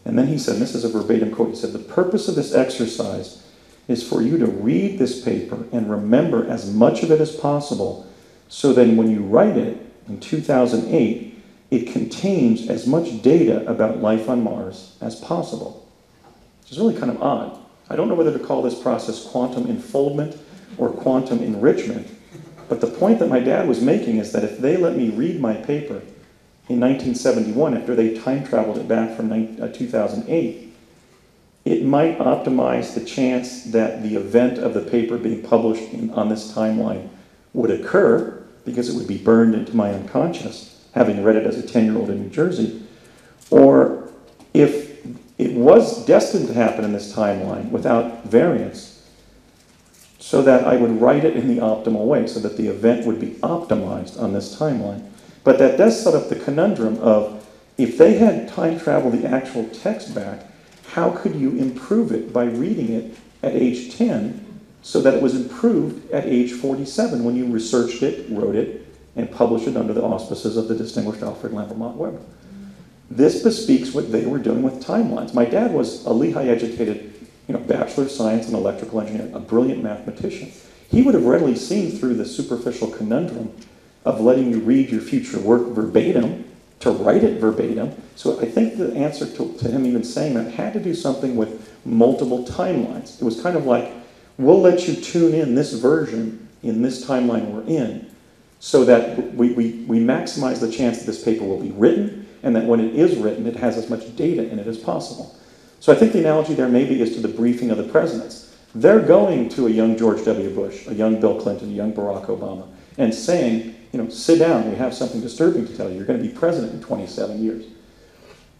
And then he said, and this is a verbatim quote, he said, the purpose of this exercise is for you to read this paper and remember as much of it as possible, so that when you write it in 2008, it contains as much data about life on Mars as possible. Which is really kind of odd. I don't know whether to call this process quantum enfoldment or quantum enrichment, but the point that my dad was making is that if they let me read my paper in 1971, after they time traveled it back from 2008, it might optimize the chance that the event of the paper being published on this timeline would occur, because it would be burned into my unconscious, having read it as a 10-year-old in New Jersey, or if it was destined to happen in this timeline without variance, so that I would write it in the optimal way, so that the event would be optimized on this timeline. But that does set up the conundrum of, if they had time traveled the actual text back, how could you improve it by reading it at age 10 so that it was improved at age 47 when you researched it, wrote it, and published it under the auspices of the distinguished Alfred Weber? This bespeaks what they were doing with timelines. My dad was a Lehigh-educated, Bachelor of Science in electrical engineering, a brilliant mathematician. He would have readily seen through the superficial conundrum of letting you read your future work verbatim to write it verbatim. So I think the answer to him even saying that had to do something with multiple timelines. It was kind of like, we'll let you tune in this version in this timeline we're in, so that we maximize the chance that this paper will be written, and that when it is written, it has as much data in it as possible. So I think the analogy there maybe is to the briefing of the presidents. They're going to a young George W. Bush, a young Bill Clinton, a young Barack Obama, and saying, sit down, we have something disturbing to tell you. You're going to be president in 27 years.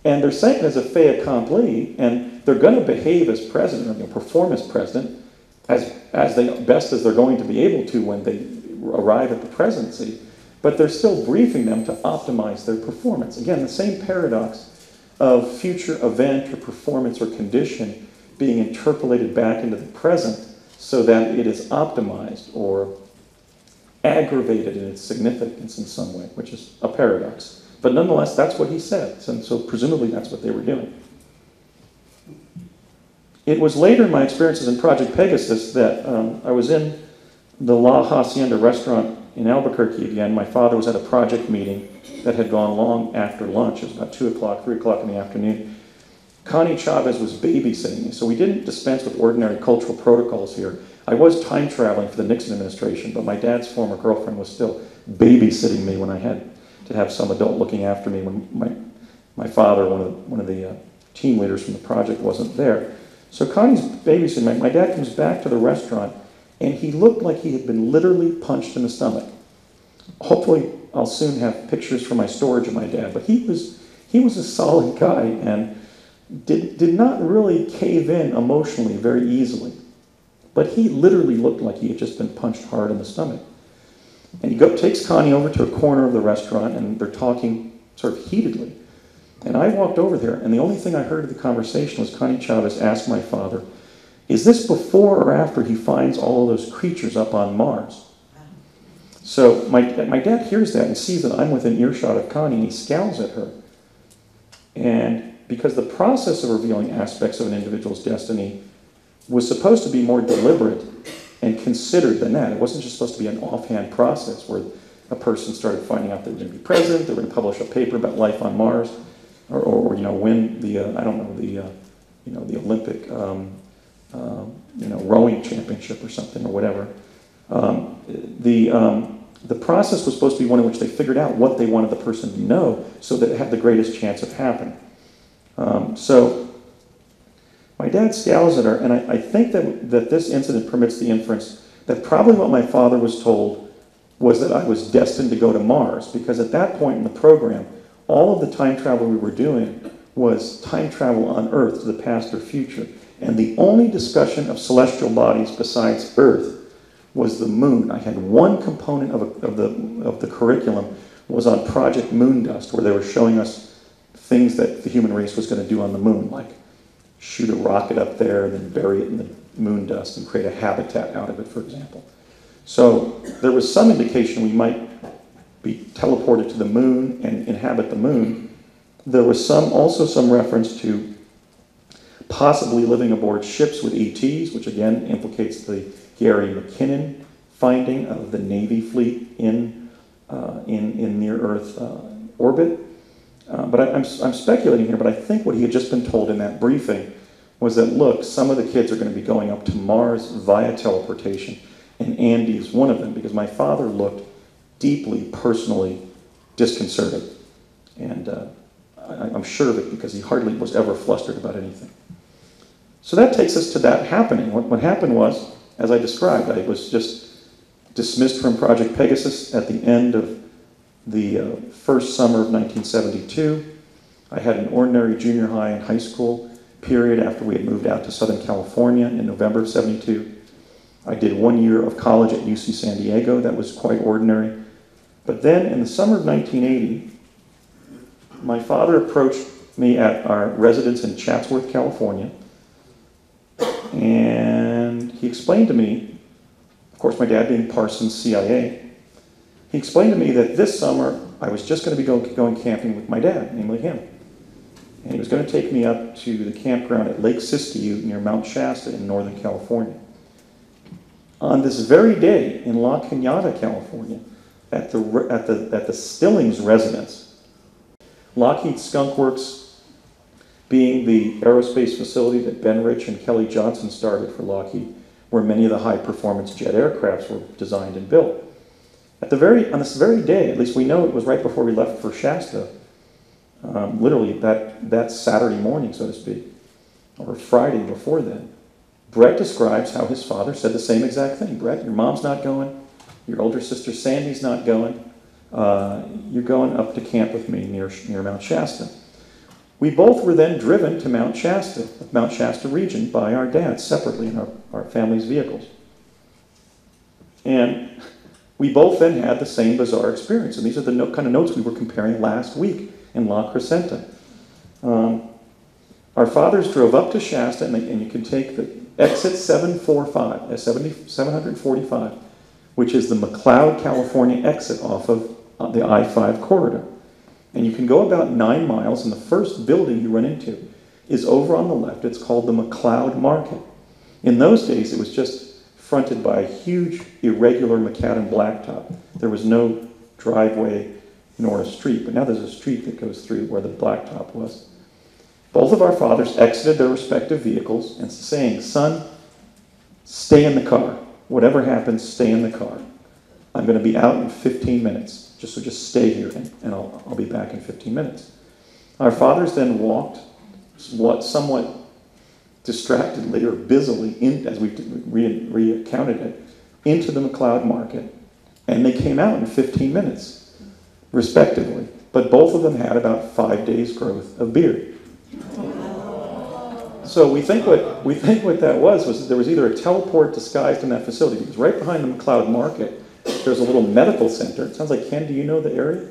And they're saying it as a fait accompli, and they're going to behave as president, or perform as president, as best as they're going to be able to when they arrive at the presidency, but they're still briefing them to optimize their performance. Again, the same paradox of future event or performance or condition being interpolated back into the present so that it is optimized or aggravated in its significance in some way, which is a paradox. But nonetheless, that's what he said, and so presumably that's what they were doing. It was later in my experiences in Project Pegasus that I was in the La Hacienda restaurant in Albuquerque again. My father was at a project meeting that had gone long after lunch. It was about 2 o'clock, 3 o'clock in the afternoon. Connie Chavez was babysitting me, so we didn't dispense with ordinary cultural protocols here. I was time traveling for the Nixon administration, but my dad's former girlfriend was still babysitting me when I had to have some adult looking after me when my father, one of the team leaders from the project, wasn't there. So Connie's babysitting. My dad comes back to the restaurant, and he looked like he had been literally punched in the stomach. Hopefully, I'll soon have pictures for my storage of my dad, but he was a solid guy and did not really cave in emotionally very easily. But he literally looked like he had just been punched hard in the stomach. And he takes Connie over to a corner of the restaurant, and they're talking sort of heatedly. And I walked over there, and the only thing I heard of the conversation was Connie Chavez ask my father, is this before or after he finds all of those creatures up on Mars? So my dad hears that and sees that I'm within earshot of Connie, and he scowls at her. And because the process of revealing aspects of an individual's destiny was supposed to be more deliberate and considered than that. It wasn't just supposed to be an offhand process where a person started finding out they were going to be president, they were going to publish a paper about life on Mars, or win the the Olympic rowing championship or something or whatever. The process was supposed to be one in which they figured out what they wanted the person to know so that it had the greatest chance of happening. So my dad scowls at her, and I think that this incident permits the inference that probably what my father was told was that I was destined to go to Mars, because at that point in the program, all of the time travel we were doing was time travel on Earth to the past or future. And the only discussion of celestial bodies besides Earth was the moon. I had one component of the curriculum was on Project Moondust, where they were showing us things that the human race was going to do on the moon, like shoot a rocket up there and then bury it in the moon dust and create a habitat out of it, for example. So there was some indication we might be teleported to the moon and inhabit the moon. There was also some reference to possibly living aboard ships with ETs, which again implicates the Gary McKinnon finding of the Navy fleet in near-Earth orbit. But I'm speculating here, but I think what he had just been told in that briefing was that, look, some of the kids are going to be going up to Mars via teleportation, and Andy is one of them, because my father looked deeply, personally disconcerted. And I'm sure of it because he hardly was ever flustered about anything. So that takes us to that happening. What happened was, as I described, I was just dismissed from Project Pegasus at the end of the first summer of 1972. I had an ordinary junior high and high school period after we had moved out to Southern California in November of 72. I did 1 year of college at UC San Diego. That was quite ordinary. But then in the summer of 1980, my father approached me at our residence in Chatsworth, California, and he explained to me, of course my dad being Parsons CIA, he explained to me that this summer I was just going to be going camping with my dad, namely him. And he was going to take me up to the campground at Lake Siskiyou near Mount Shasta in Northern California. On this very day in La Cañada, California, at the Stillings residence, Lockheed Skunk Works being the aerospace facility that Ben Rich and Kelly Johnson started for Lockheed, where many of the high-performance jet aircrafts were designed and built. On this very day, at least we know it was right before we left for Shasta, literally that Saturday morning, so to speak, or Friday before then, Brett describes how his father said the same exact thing. Brett, your mom's not going, your older sister Sandy's not going, you're going up to camp with me near Mount Shasta. We both were then driven to Mount Shasta region by our dads separately in our family's vehicles. And we both then had the same bizarre experience. And these are the kind of notes we were comparing last week in La Crescenta. Our fathers drove up to Shasta, and you can take the exit 745, which is the McLeod, California exit off of the I-5 corridor. And you can go about 9 miles, and the first building you run into is over on the left. It's called the McLeod Market. In those days, it was just fronted by a huge, irregular macadam blacktop. There was no driveway nor a street, but now there's a street that goes through where the blacktop was. Both of our fathers exited their respective vehicles and saying, son, stay in the car. Whatever happens, stay in the car. I'm going to be out in 15 minutes. Just stay here, and I'll be back in 15 minutes. Our fathers then walked somewhat distractedly or busily, as we recounted it, into the McLeod Market, and they came out in 15 minutes, respectively. But both of them had about 5 days' growth of beard. So we think what that was there was either a teleport disguised in that facility, because right behind the McLeod Market, there's a little medical center. It sounds like, Ken, do you know the area?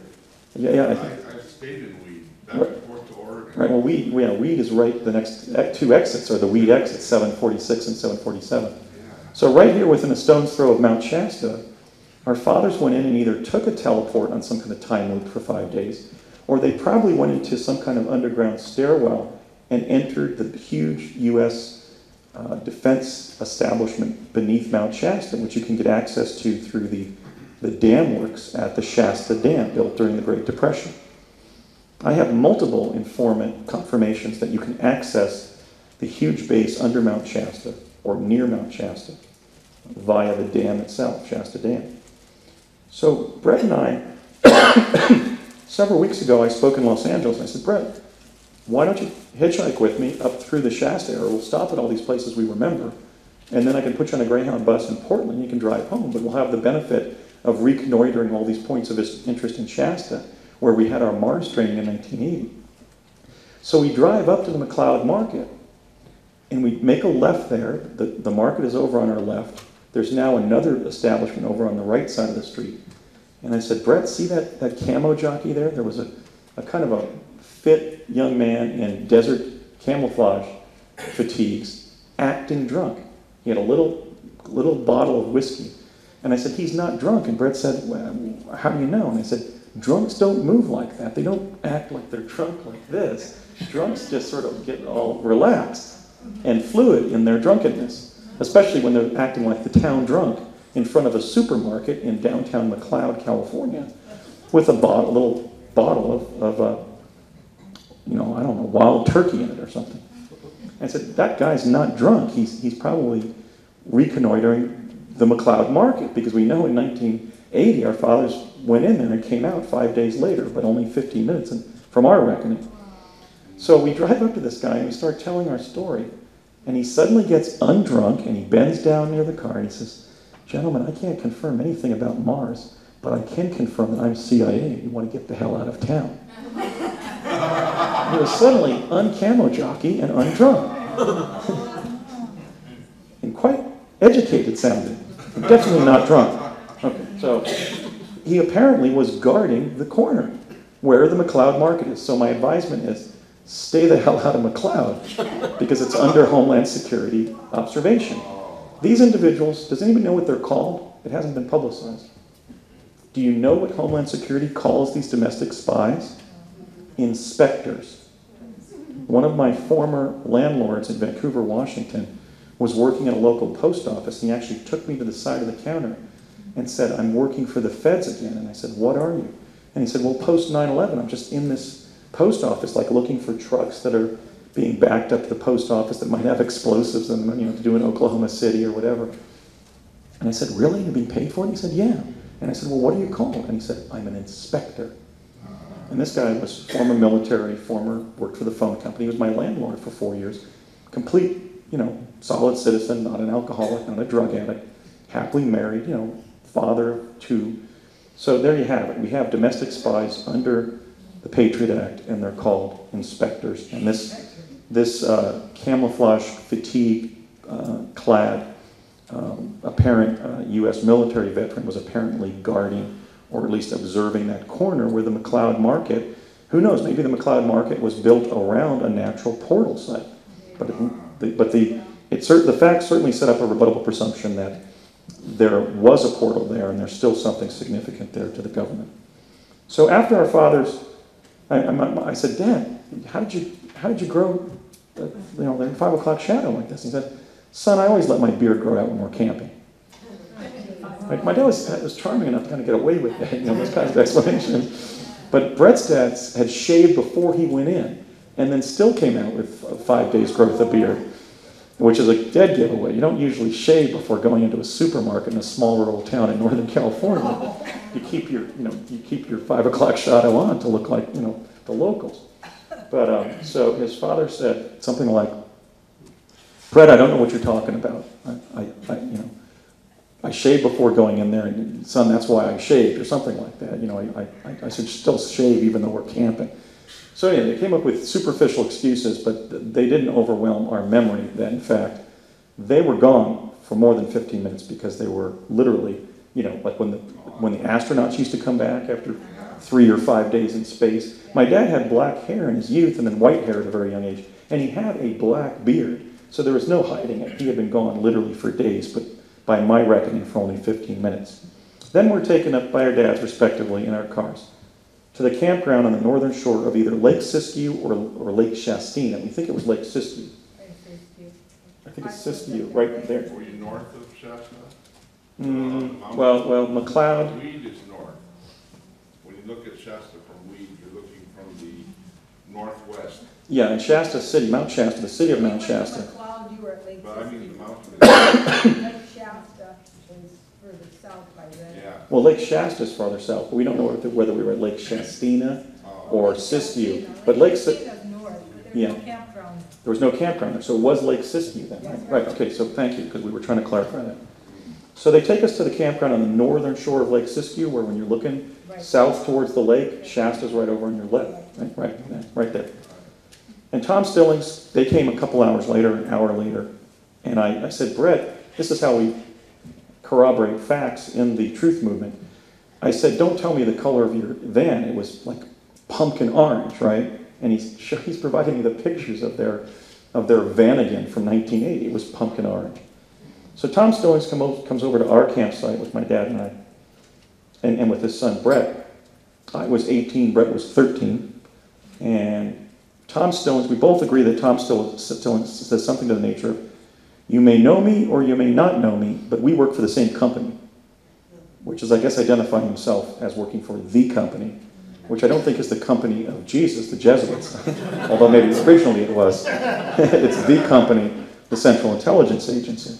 Yeah. I stayed in Weed, back and forth to Oregon. Right, well, Weed is right, the next 2 exits are the Weed exits, 746 and 747. Yeah. So right here within a stone's throw of Mount Shasta, our fathers went in and either took a teleport on some kind of time loop for 5 days, or they probably went into some kind of underground stairwell and entered the huge U.S. Defense establishment beneath Mount Shasta, which you can get access to through the dam works at the Shasta Dam, built during the Great Depression. I have multiple informant confirmations that you can access the huge base under Mount Shasta, or near Mount Shasta, via the dam itself, Shasta Dam. So Brett and I, several weeks ago, I spoke in Los Angeles. I said, Brett, why don't you hitchhike with me up through the Shasta area? We'll stop at all these places we remember, and then I can put you on a Greyhound bus in Portland. You can drive home, but we'll have the benefit of reconnoitering all these points of interest in Shasta, where we had our Mars training in 1980. So we drive up to the McLeod Market, and we make a left there. The market is over on our left. There's now another establishment over on the right side of the street. And I said, Brett, see that camo jockey there? There was a kind of a fit young man in desert camouflage fatigues, acting drunk. He had a little bottle of whiskey. And I said, he's not drunk. And Brett said, well, how do you know? And I said, drunks don't move like that. They don't act like they're drunk like this. Drunks just sort of get all relaxed and fluid in their drunkenness, especially when they're acting like the town drunk in front of a supermarket in downtown McLeod, California, with a little bottle of I don't know, wild turkey in it or something. I said, that guy's not drunk. He's probably reconnoitering the McLeod Market, because we know in 1980 our fathers went in there and came out 5 days later, but only 15 minutes from our reckoning. So we drive up to this guy and we start telling our story, and he suddenly gets undrunk and he bends down near the car and he says, gentlemen, I can't confirm anything about Mars, but I can confirm that I'm CIA. You want to get the hell out of town. He was suddenly uncamo jockey and undrunk. And quite educated sounding. Definitely not drunk. Okay, so he apparently was guarding the corner where the McLeod Market is. So my advisement is, stay the hell out of McLeod, because it's under Homeland Security observation. These individuals, does anybody know what they're called? It hasn't been publicized. Do you know what Homeland Security calls these domestic spies? Inspectors. One of my former landlords in Vancouver, Washington, was working at a local post office, and he actually took me to the side of the counter and said, I'm working for the feds again. And I said, what are you? And he said, well, post 9/11, I'm just in this post office, like looking for trucks that are being backed up to the post office that might have explosives in them, to do in Oklahoma City or whatever. And I said, really? You're being paid for it? And he said, yeah. And I said, well, what are you called? And he said, I'm an inspector. And this guy was former military, worked for the phone company. He was my landlord for 4 years. Complete, solid citizen, not an alcoholic, not a drug addict, happily married, father of two. So there you have it. We have domestic spies under the Patriot Act, and they're called inspectors. And this camouflage fatigue clad apparent U.S. military veteran was apparently guarding, or at least observing, that corner where the McLeod Market, who knows, maybe the McLeod Market was built around a natural portal site. But the facts certainly set up a rebuttable presumption that there was a portal there, and there's still something significant there to the government. So after our fathers, I said, Dad, how did you grow, the 5 o'clock shadow like this? He said, son, I always let my beard grow out when we're camping. My dad was charming enough to kind of get away with that, those kinds of explanations. But Brett's dad had shaved before he went in, and then still came out with 5 days growth of beard, which is a dead giveaway. You don't usually shave before going into a supermarket in a small rural town in Northern California. You keep your 5 o'clock shadow on to look like, the locals. But so his father said something like, Brett, I don't know what you're talking about. I shaved before going in there, and son, that's why I shaved, or something like that. I should still shave even though we're camping. So anyway, they came up with superficial excuses, but they didn't overwhelm our memory that, in fact, they were gone for more than 15 minutes, because they were literally, like when the astronauts used to come back after 3 or 5 days in space. My dad had black hair in his youth and then white hair at a very young age, and he had a black beard, so there was no hiding it. He had been gone literally for days, but by my reckoning, for only 15 minutes. Then we're taken up by our dads, respectively, in our cars to the campground on the northern shore of either Lake Siskiyou or Lake Shastina. We think it was Lake Siskiyou. I think it's Siskiyou, right there. Were you north of Shasta? Well, McLeod. Weed is north. When you look at Shasta from Weed, you're looking from the northwest. Yeah, and Shasta City, Mount Shasta, the city of Mount Shasta. McLeod, you were at Lake But I mean the Siskiyou. mountain. Lake Shasta is further south by then. Yeah. Well, Lake Shasta is farther south, but we don't know whether we were at Lake Shastina or Siskiyou. But Lake Shastina's north, but Yeah. there's no campground. there was no campground there, so it was Lake Siskiyou then, right? Yes. Right, okay, so thank you, because we were trying to clarify that. So they take us to the campground on the northern shore of Lake Siskiyou, where when you're looking Right. south towards the lake, Shasta's right over on your left, right there. And Tom Stillings, they came a couple hours later, an hour later, and I said, Brett, this is how we corroborate facts in the truth movement. I said, don't tell me the color of your van. It was like pumpkin orange, right? And he's providing me the pictures of their Vanagon from 1980. It was pumpkin orange. So Tom Stillings comes over to our campsite with my dad and I, and with his son Brett. I was 18, Brett was 13, and Tom Stillings, we both agree that Tom Stillings says something to the nature of, you may know me or you may not know me, but we work for the same company, which is, I guess, identifying himself as working for the company, which I don't think is the company of Jesus, the Jesuits, although maybe originally it was. It's the company, the Central Intelligence Agency.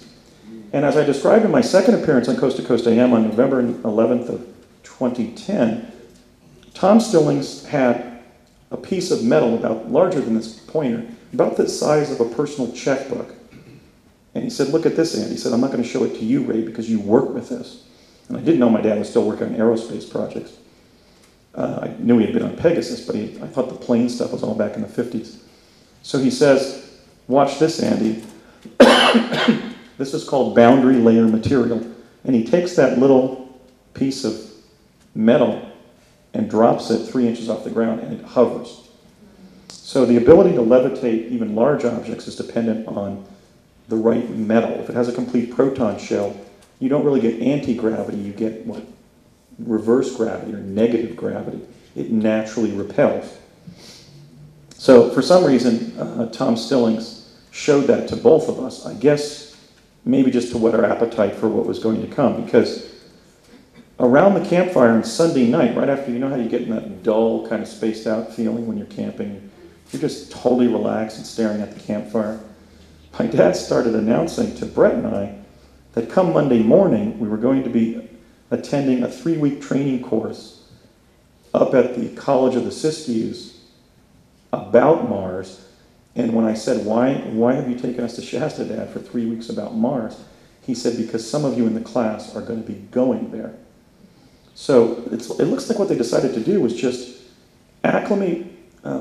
And as I described in my second appearance on Coast to Coast AM on November 11th of 2010, Tom Stillings had a piece of metal about larger than this pointer, about the size of a personal checkbook. And he said, look at this, Andy. He said, I'm not going to show it to you, Ray, because you work with this. And I didn't know my dad was still working on aerospace projects. I knew he had been on Pegasus, but I thought the plane stuff was all back in the 50s. So he says, watch this, Andy. This is called boundary layer material. And he takes that little piece of metal and drops it 3 inches off the ground, and it hovers. So the ability to levitate even large objects is dependent on the right metal. If it has a complete proton shell, you don't really get anti-gravity, you get what? Reverse gravity or negative gravity. It naturally repels. So for some reason, Tom Stillings showed that to both of us. I guess maybe just to whet our appetite for what was going to come, because around the campfire on Sunday night, right after, you know how you get in that dull, kind of spaced out feeling when you're camping? You're just totally relaxed and staring at the campfire. My dad started announcing to Brett and I that come Monday morning, we were going to be attending a 3-week training course up at the College of the Siskiyous about Mars. And when I said, why have you taken us to Shasta, Dad, for 3 weeks about Mars? He said, because some of you in the class are going to be going there. So it looks like what they decided to do was just acclimate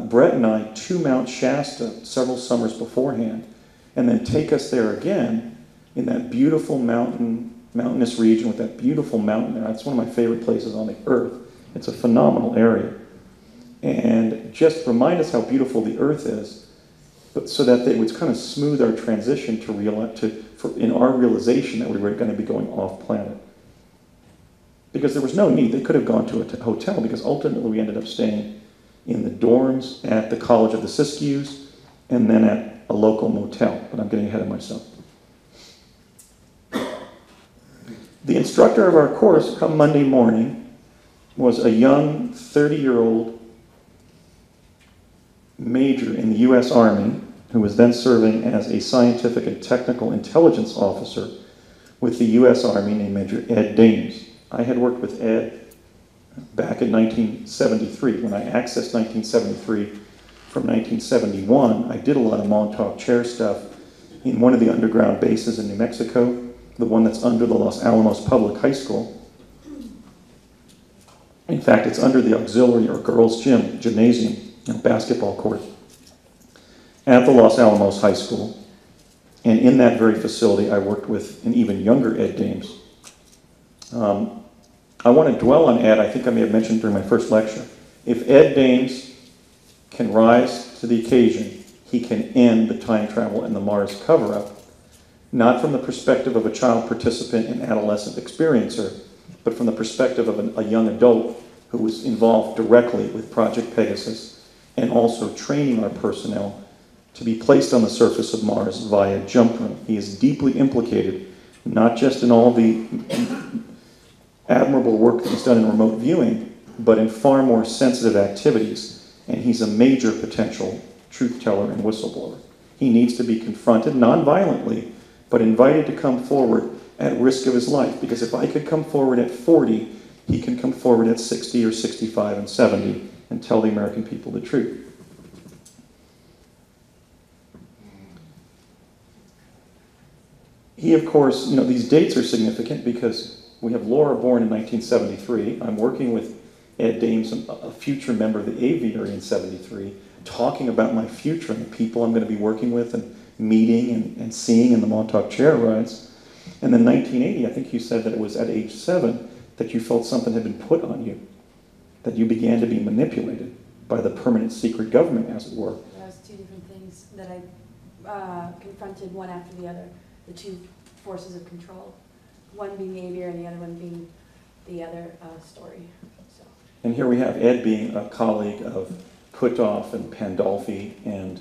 Brett and I to Mount Shasta several summers beforehand, and then take us there again in that beautiful mountainous region with that beautiful mountain there. It's one of my favorite places on the earth. It's a phenomenal area. And just remind us how beautiful the earth is, but so that they would kind of smooth our transition in our realization that we were going to be going off planet. Because there was no need. They could have gone to a hotel, because ultimately we ended up staying in the dorms at the College of the Siskiyous and then at a local motel, but I'm getting ahead of myself. The instructor of our course come Monday morning was a young 30-year-old major in the U.S. Army who was then serving as a scientific and technical intelligence officer with the U.S. Army named Major Ed Dames. I had worked with Ed back in 1973. When I accessed 1973 from 1971, I did a lot of Montauk Chair stuff in one of the underground bases in New Mexico, the one that's under the Los Alamos Public High School. In fact, it's under the auxiliary or girls' gymnasium, basketball court, at the Los Alamos High School. And in that very facility, I worked with an even younger Ed Dames. I want to dwell on Ed. I think I may have mentioned during my first lecture. If Ed Dames can rise to the occasion, he can end the time travel and the Mars cover-up, not from the perspective of a child participant and adolescent experiencer, but from the perspective of a young adult who was involved directly with Project Pegasus and also training our personnel to be placed on the surface of Mars via jump room. He is deeply implicated, not just in all the admirable work that he's done in remote viewing, but in far more sensitive activities, and he's a major potential truth teller and whistleblower. He needs to be confronted, non-violently, but invited to come forward at risk of his life, because if I could come forward at 40, he can come forward at 60 or 65 and 70 and tell the American people the truth. He, of course, these dates are significant because we have Laura born in 1973. I'm working with Ed Dames, a future member of the aviary in 73, talking about my future and the people I'm going to be working with and meeting and seeing in the Montauk chair rides. And then 1980, I think you said that it was at age 7 that you felt something had been put on you, that you began to be manipulated by the permanent secret government, as it were. That was two different things that I confronted one after the other, the two forces of control, one being the aviary and the other one being the other story. So. And here we have Ed being a colleague of Puthoff and Pandolfi and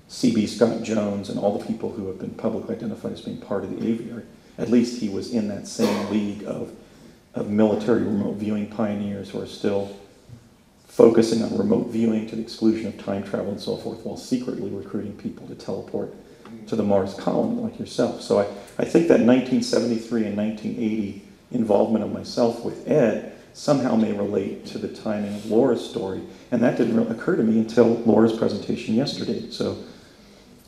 C.B. Scott Jones and all the people who have been publicly identified as being part of the aviary. At least he was in that same league of military remote viewing pioneers who are still focusing on remote viewing to the exclusion of time travel and so forth, while secretly recruiting people to teleport to the Mars colony like yourself. So I think that 1973 and 1980 involvement of myself with Ed somehow may relate to the timing of Laura's story, and that didn't really occur to me until Laura's presentation yesterday. So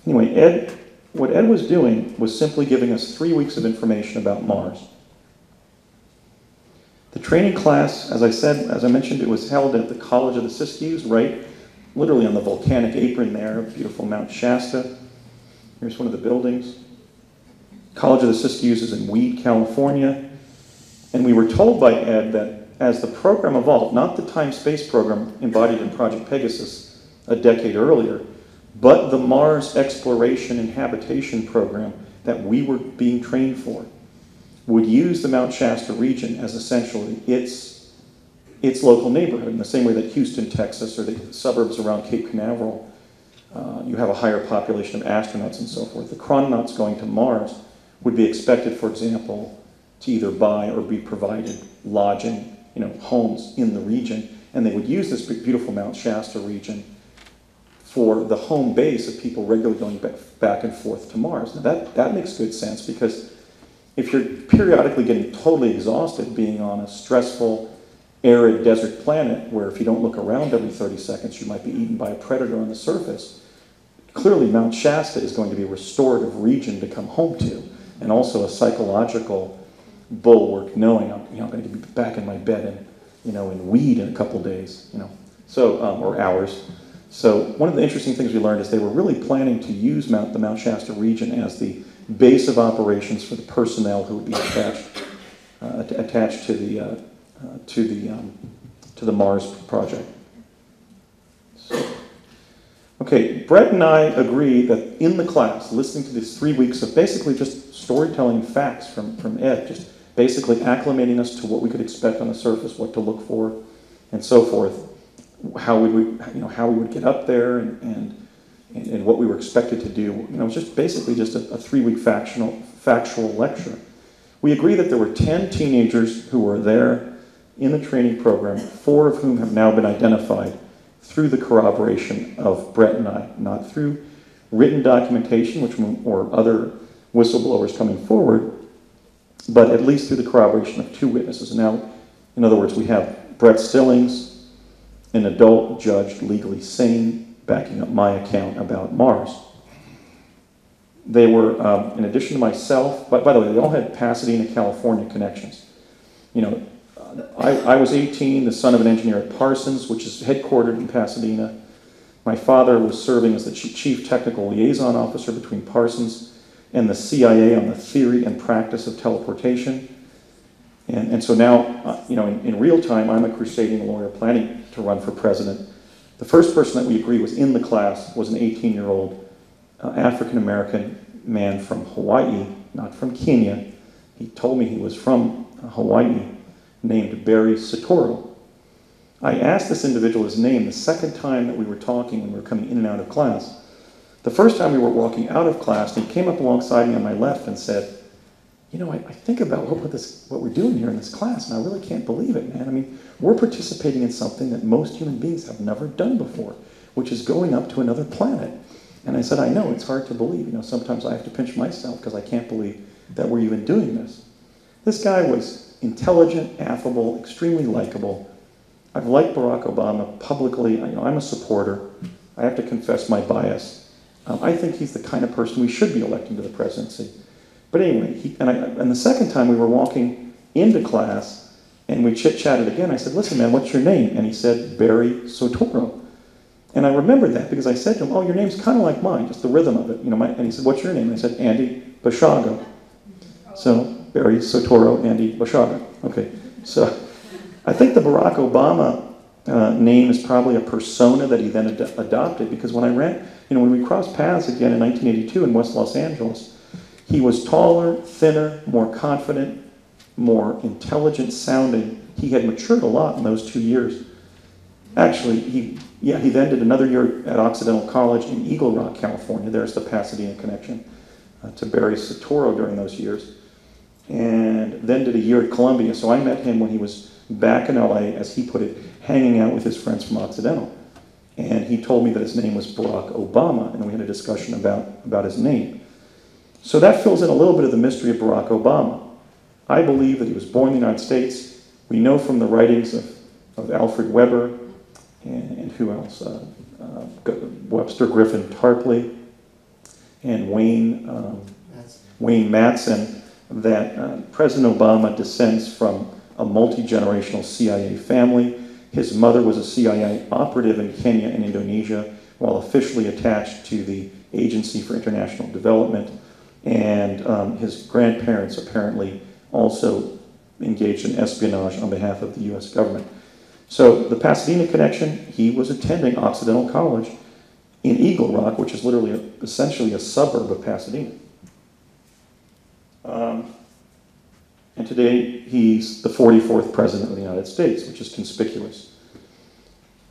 anyway, what Ed was doing was simply giving us 3 weeks of information about Mars. The training class, as I mentioned, it was held at the College of the Siskiyous, right literally on the volcanic apron there, beautiful Mount Shasta. Here's one of the buildings. College of the Siskiyous is in Weed, California. And we were told by Ed that as the program evolved, not the time-space program embodied in Project Pegasus a decade earlier, but the Mars exploration and habitation program that we were being trained for, would use the Mount Shasta region as essentially its local neighborhood, in the same way that Houston, Texas, or the suburbs around Cape Canaveral, you have a higher population of astronauts and so forth. The chrononauts going to Mars would be expected, for example, to either buy or be provided lodging, homes in the region, and they would use this beautiful Mount Shasta region for the home base of people regularly going back and forth to Mars. Now that makes good sense, because if you're periodically getting totally exhausted being on a stressful, arid desert planet where if you don't look around every 30 seconds you might be eaten by a predator on the surface, clearly Mount Shasta is going to be a restorative region to come home to, and also a psychological bulwark knowing I'm going to be back in my bed in Weed in a couple days, or hours. So one of the interesting things we learned is they were really planning to use the Mount Shasta region as the base of operations for the personnel who would be attached to the Mars project. So, okay, Brett and I agree that in the class, listening to these 3 weeks of basically just storytelling facts from Ed, just basically acclimating us to what we could expect on the surface, what to look for, and so forth, how we would get up there, and what we were expected to do. It was just basically just a 3-week factual lecture. We agree that there were 10 teenagers who were there in the training program, 4 of whom have now been identified through the corroboration of Brett and I, not through written documentation or other whistleblowers coming forward, but at least through the corroboration of 2 witnesses. Now, in other words, we have Brett Stillings, an adult judged legally sane, backing up my account about Mars. They were, in addition to myself, by the way, they all had Pasadena, California connections. I was 18, the son of an engineer at Parsons, which is headquartered in Pasadena. My father was serving as the chief technical liaison officer between Parsons and the CIA on the theory and practice of teleportation. And so now, in real time, I'm a crusading lawyer planning to run for president. The first person that we agree was in the class was an 18-year-old African-American man from Hawaii, not from Kenya. He told me he was from Hawaii, named Barry Sotoro. I asked this individual his name the second time that we were talking when we were coming in and out of class. The first time we were walking out of class, and he came up alongside me on my left and said, I think about what we're doing here in this class, and I really can't believe it, man. I mean, we're participating in something that most human beings have never done before, which is going up to another planet. And I said, I know, it's hard to believe. Sometimes I have to pinch myself because I can't believe that we're even doing this. This guy was intelligent, affable, extremely likable. I've liked Barack Obama publicly. I'm a supporter. I have to confess my bias. I think he's the kind of person we should be electing to the presidency. But anyway, and the second time we were walking into class and we chit-chatted again. I said, listen, man, what's your name? And he said, Barry Soetoro. And I remembered that because I said to him, oh, your name's kind of like mine, just the rhythm of it. And he said, what's your name? And I said, Andy Bashaga. So, Barry Soetoro, Andy Bashaga. Okay, so I think the Barack Obama name is probably a persona that he then adopted, because when we crossed paths again in 1982 in West Los Angeles, he was taller, thinner, more confident, more intelligent sounding. He had matured a lot in those 2 years. Actually, he then did another year at Occidental College in Eagle Rock, California. There's the Pasadena connection to Barry Soetoro during those years. And then did a year at Columbia. So I met him when he was back in LA, as he put it, hanging out with his friends from Occidental. And he told me that his name was Barack Obama, and we had a discussion about his name. So that fills in a little bit of the mystery of Barack Obama. I believe that he was born in the United States. We know from the writings of Alfred Weber and who else? Webster Griffin Tarpley and Wayne Madsen, that President Obama descends from a multi-generational CIA family. His mother was a CIA operative in Kenya and Indonesia, while officially attached to the Agency for International Development. And his grandparents apparently also engaged in espionage on behalf of the US government. So the Pasadena connection, he was attending Occidental College in Eagle Rock, which is literally essentially a suburb of Pasadena. And today he's the 44th president of the United States, which is conspicuous.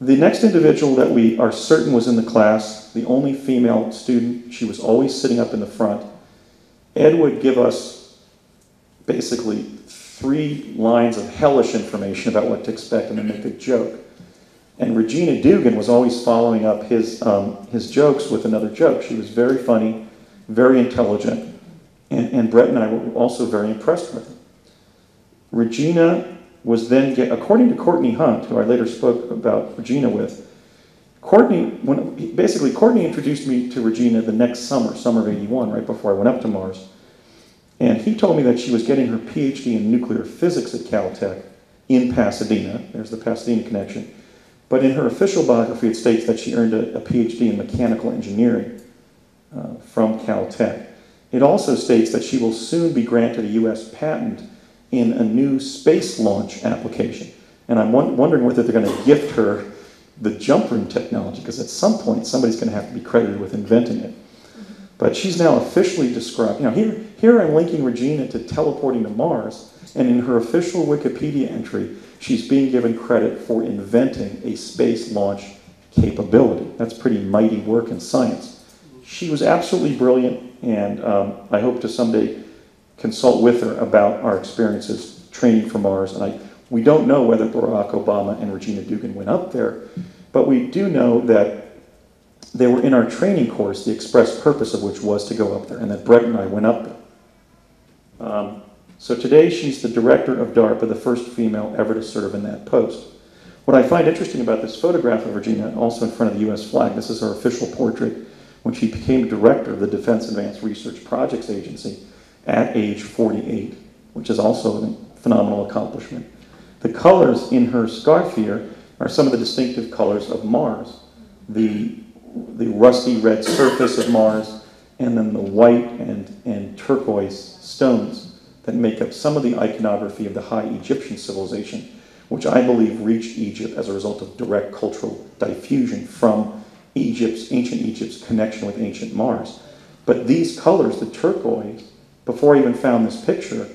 The next individual that we are certain was in the class, the only female student, she was always sitting up in the front. Ed would give us basically 3 lines of hellish information about what to expect and then make a joke. And Regina Dugan was always following up his jokes with another joke. She was very funny, very intelligent, and Brett and I were also very impressed with her. Regina was then, according to Courtney Hunt, who I later spoke about Regina with, Courtney introduced me to Regina the next summer of '81, right before I went up to Mars. And he told me that she was getting her PhD in nuclear physics at Caltech in Pasadena. There's the Pasadena connection. But in her official biography, it states that she earned a PhD in mechanical engineering from Caltech. It also states that she will soon be granted a US patent in a new space launch application. And I'm wondering whether they're going to gift her the jump ring technology, because at some point somebody's going to have to be credited with inventing it. But she's now officially described, here I'm linking Regina to teleporting to Mars, and in her official Wikipedia entry, she's being given credit for inventing a space launch capability. That's pretty mighty work in science. She was absolutely brilliant, and I hope to someday consult with her about our experiences training for Mars. And we don't know whether Barack Obama and Regina Dugan went up there, but we do know that they were in our training course, the express purpose of which was to go up there, and that Brett and I went up there. So today she's the director of DARPA, the first female ever to serve in that post. What I find interesting about this photograph of Regina, also in front of the US flag, this is her official portrait when she became director of the Defense Advanced Research Projects Agency at age 48, which is also a phenomenal accomplishment. The colors in her scarf here are some of the distinctive colors of Mars. The rusty red surface of Mars, and then the white and turquoise stones that make up some of the iconography of the High Egyptian civilization, which I believe reached Egypt as a result of direct cultural diffusion from ancient Egypt's connection with ancient Mars. But these colors, the turquoise, before I even found this picture,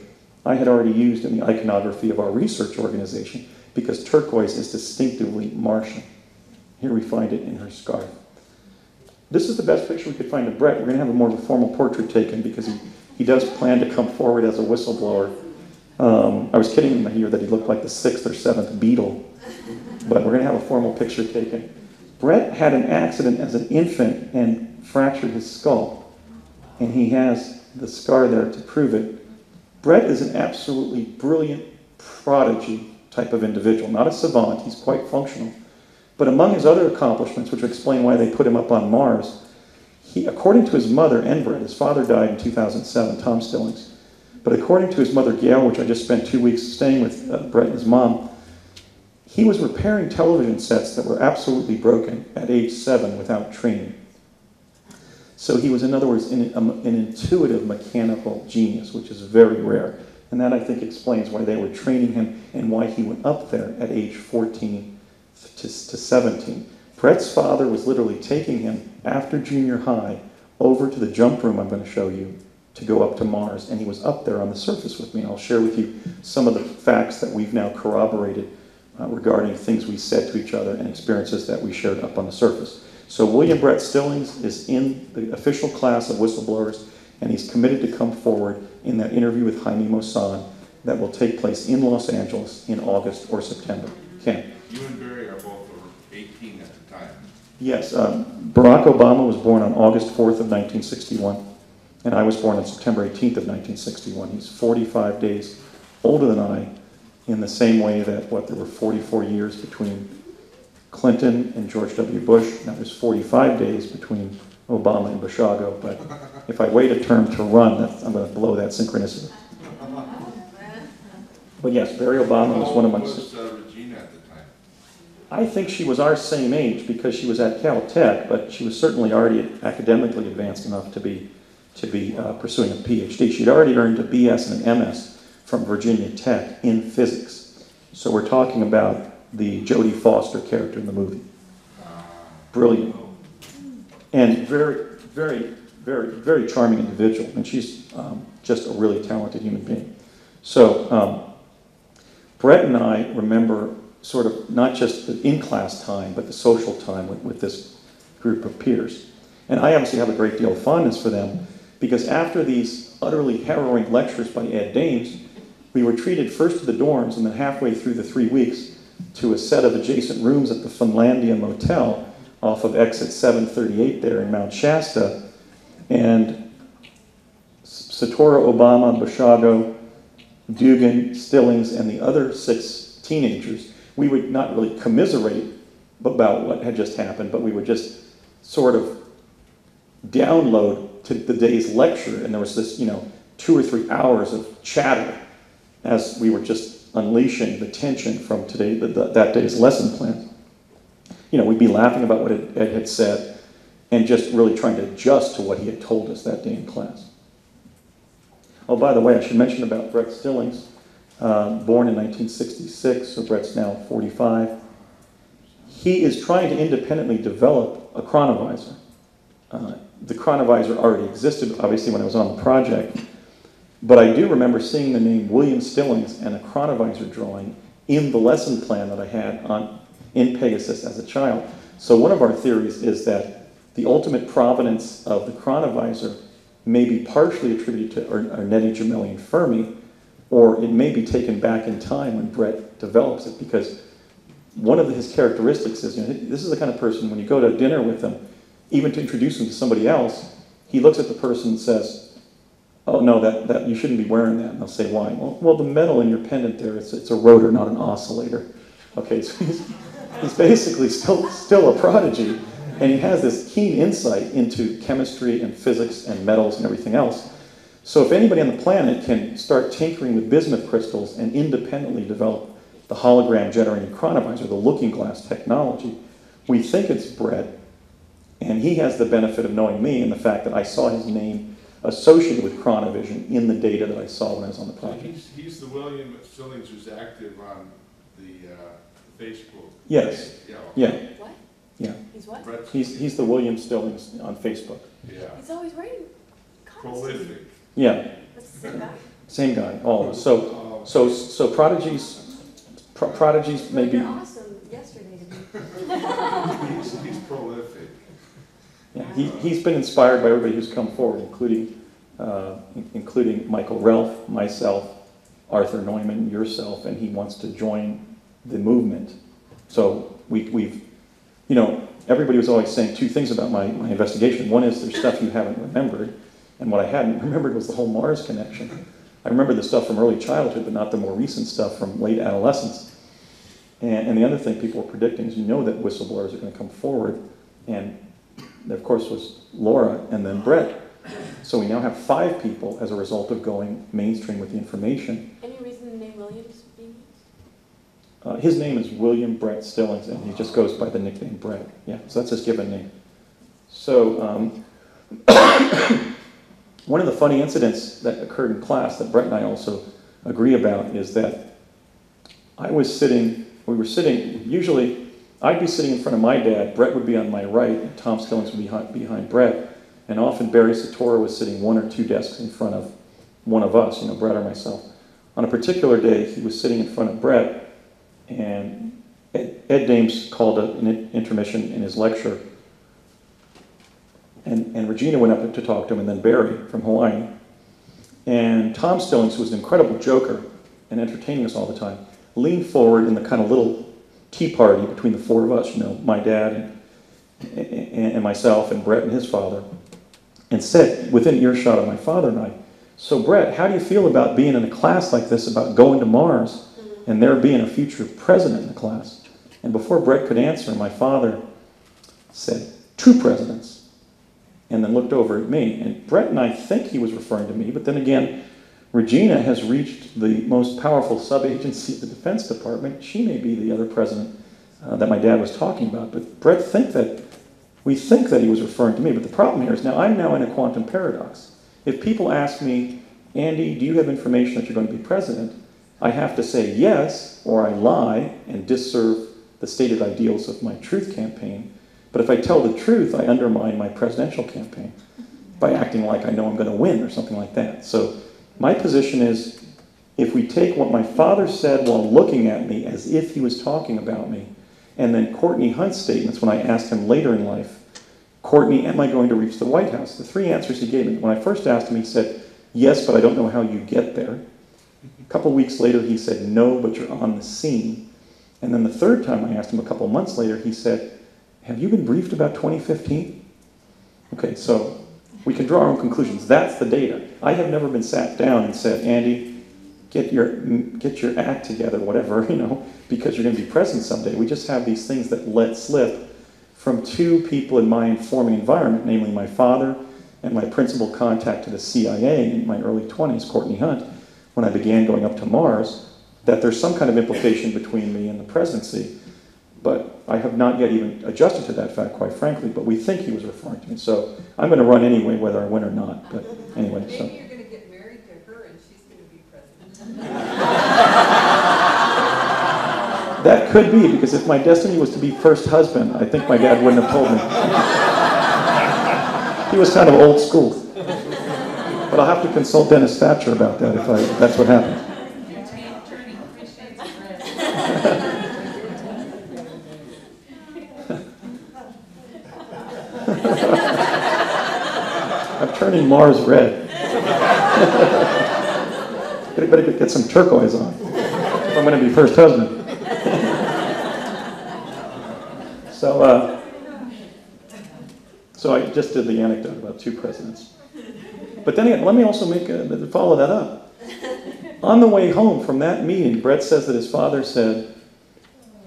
I had already used in the iconography of our research organization, because turquoise is distinctively Martian. Here we find it in her scarf. This is the best picture we could find of Brett. We're going to have a more of a formal portrait taken, because he does plan to come forward as a whistleblower. I was kidding him here that he looked like the 6th or 7th Beatle, but we're going to have a formal picture taken. Brett had an accident as an infant and fractured his skull, and he has the scar there to prove it. Brett is an absolutely brilliant prodigy type of individual, not a savant, he's quite functional. But among his other accomplishments, which would explain why they put him up on Mars, he, according to his mother, and Brett, his father died in 2007, Tom Stillings, but according to his mother, Gail, which I just spent 2 weeks staying with Brett and his mom, he was repairing television sets that were absolutely broken at age 7 without training. So he was, in other words, an intuitive mechanical genius, which is very rare. And that, I think, explains why they were training him and why he went up there at age 14 to 17. Brett's father was literally taking him after junior high over to the jump room I'm going to show you to go up to Mars, and he was up there on the surface with me. And I'll share with you some of the facts that we've now corroborated regarding things we said to each other and experiences that we shared up on the surface. So William Brett Stillings is in the official class of whistleblowers, and he's committed to come forward in that interview with Jaime Maussan that will take place in Los Angeles in August or September. Ken? You and Barry are both over 18 at the time. Yes, Barack Obama was born on August 4th of 1961, and I was born on September 18th of 1961. He's 45 days older than I, in the same way that, there were 44 years between Clinton and George W. Bush. Now there's 45 days between Obama and Bashago, but if I wait a term to run, I'm going to blow that synchronicity. But yes, Barry Obama was one of my... How old was Regina at the time? I think she was our same age because she was at Caltech, but she was certainly already academically advanced enough to be pursuing a PhD. She'd already earned a BS and an MS from Virginia Tech in physics. So we're talking about the Jodie Foster character in the movie. Brilliant. And very, very, very, very charming individual. And she's just a really talented human being. So Brett and I remember sort of not just the in-class time, but the social time with this group of peers. And I obviously have a great deal of fondness for them because after these utterly harrowing lectures by Ed Dames, we were treated first to the dorms and then halfway through the 3 weeks to a set of adjacent rooms at the Finlandia Motel off of exit 738 there in Mount Shasta. And Satoru, Obama, Bashago, Dugan, Stillings, and the other 6 teenagers, we would not really commiserate about what had just happened, but we would just sort of download to the day's lecture, and there was this, 2 or 3 hours of chatter as we were just unleashing the tension from that day's lesson plan. We'd be laughing about what Ed had said and just really trying to adjust to what he had told us that day in class. Oh, by the way, I should mention about Brett Stillings, born in 1966, so Brett's now 45. He is trying to independently develop a chronovisor. The chronovisor already existed, obviously, when I was on the project, but I do remember seeing the name William Stillings and a chronovisor drawing in the lesson plan that I had in Pegasus as a child. So one of our theories is that the ultimate provenance of the chronovisor may be partially attributed to Arnetti, Gemelli, and Fermi, or it may be taken back in time when Brett develops it, because one of his characteristics is, this is the kind of person, when you go to dinner with him, even to introduce him to somebody else, he looks at the person and says, oh, no, that you shouldn't be wearing that. And they'll say, why? Well, the metal in your pendant there, it's a rotor, not an oscillator. Okay, so he's basically still a prodigy, and he has this keen insight into chemistry and physics and metals and everything else. So if anybody on the planet can start tinkering with bismuth crystals and independently develop the hologram generating chronovisor, the looking glass technology, we think it's Brett, and he has the benefit of knowing me and the fact that I saw his name associated with chronovision in the data that I saw when I was on the project. He's the William Stillings who's active on the Facebook. Yes. Yeah. What? Yeah. He's what? Brett, He's the William Stillings on Facebook. yeah. He's always writing comments. Prolific. Yeah. That's the same guy. Same guy, always. So prodigies maybe. You're awesome yesterday to me. He's prolific. Yeah, he's been inspired by everybody who's come forward, including Michael Relf, myself, Arthur Neumann, yourself, and he wants to join the movement. So we've everybody was always saying 2 things about my investigation. One is there's stuff you haven't remembered, and what I hadn't remembered was the whole Mars connection. I remember the stuff from early childhood, but not the more recent stuff from late adolescence. And the other thing people were predicting is, you know that whistleblowers are going to come forward, and there, of course, was Laura and then Brett. So we now have 5 people as a result of going mainstream with the information. Any reason the name Williams being used? His name is William Brett Stillings, and he just goes by the nickname Brett. Yeah, so that's his given name. So one of the funny incidents that occurred in class that Brett and I also agree about is that we were sitting, usually I'd be sitting in front of my dad, Brett would be on my right, and Tom Stillings would be behind Brett, and often Barry Satora was sitting 1 or 2 desks in front of one of us, Brett or myself. On a particular day, he was sitting in front of Brett, and Ed Dames called an intermission in his lecture, and Regina went up to talk to him, and then Barry from Hawai'i. And Tom Stillings, who was an incredible joker and entertaining us all the time, leaned forward in the kind of little tea party between the 4 of us, my dad and myself and Brett and his father, and said, within earshot of my father and I, "So Brett, how do you feel about being in a class like this about going to Mars and there being a future president in the class?" And before Brett could answer, my father said, "2 presidents," and then looked over at me. And Brett and I think he was referring to me, but then again, Regina has reached the most powerful sub-agency of the Defense Department. She may be the other president that my dad was talking about. But Brett we think that he was referring to me. But the problem here is I'm now in a quantum paradox. If people ask me, "Andy, do you have information that you're going to be president?" I have to say yes, or I lie and disserve the stated ideals of my truth campaign. But if I tell the truth, I undermine my presidential campaign by acting like I know I'm going to win or something like that. So my position is, if we take what my father said while looking at me as if he was talking about me, and then Courtney Hunt's statements when I asked him later in life, "Courtney, am I going to reach the White House?" The 3 answers he gave me. When I first asked him, he said, "Yes, but I don't know how you get there." A couple weeks later, he said, "No, but you're on the scene." And then the 3rd time I asked him a couple months later, he said, "Have you been briefed about 2015? Okay, so we can draw our own conclusions. That's the data. I have never been sat down and said, "Andy, get your act together," whatever, because you're going to be president someday. We just have these things that let slip from 2 people in my informing environment, namely my father and my principal contact to the CIA in my early 20s, Courtney Hunt, when I began going up to Mars, that there's some kind of implication between me and the presidency. But I have not yet even adjusted to that fact, quite frankly, but we think he was referring to me. So I'm going to run anyway, whether I win or not. But anyway, so. Maybe you're going to get married to her and she's going to be president. That could be, because if my destiny was to be first husband, I think my dad wouldn't have told me. He was kind of old school. But I'll have to consult Dennis Thatcher about that if that's what happened. I'm turning Mars red. Better get some turquoise on if I'm going to be first husband. So I just did the anecdote about 2 presidents. But then again, let me also follow that up. On the way home from that meeting, Brett says that his father said,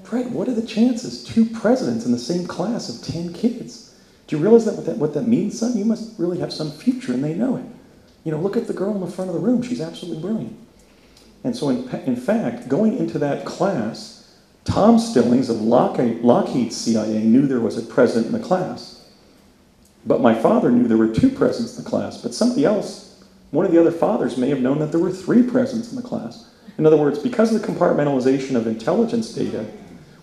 "Brett, what are the chances 2 presidents in the same class of 10 kids? Do you realize what that means, son? You must really have some future, and they know it. Look at the girl in the front of the room. She's absolutely brilliant." And so, in fact, going into that class, Tom Stillings of Lockheed CIA knew there was a president in the class. But my father knew there were 2 presidents in the class. But somebody else, one of the other fathers, may have known that there were 3 presidents in the class. In other words, because of the compartmentalization of intelligence data,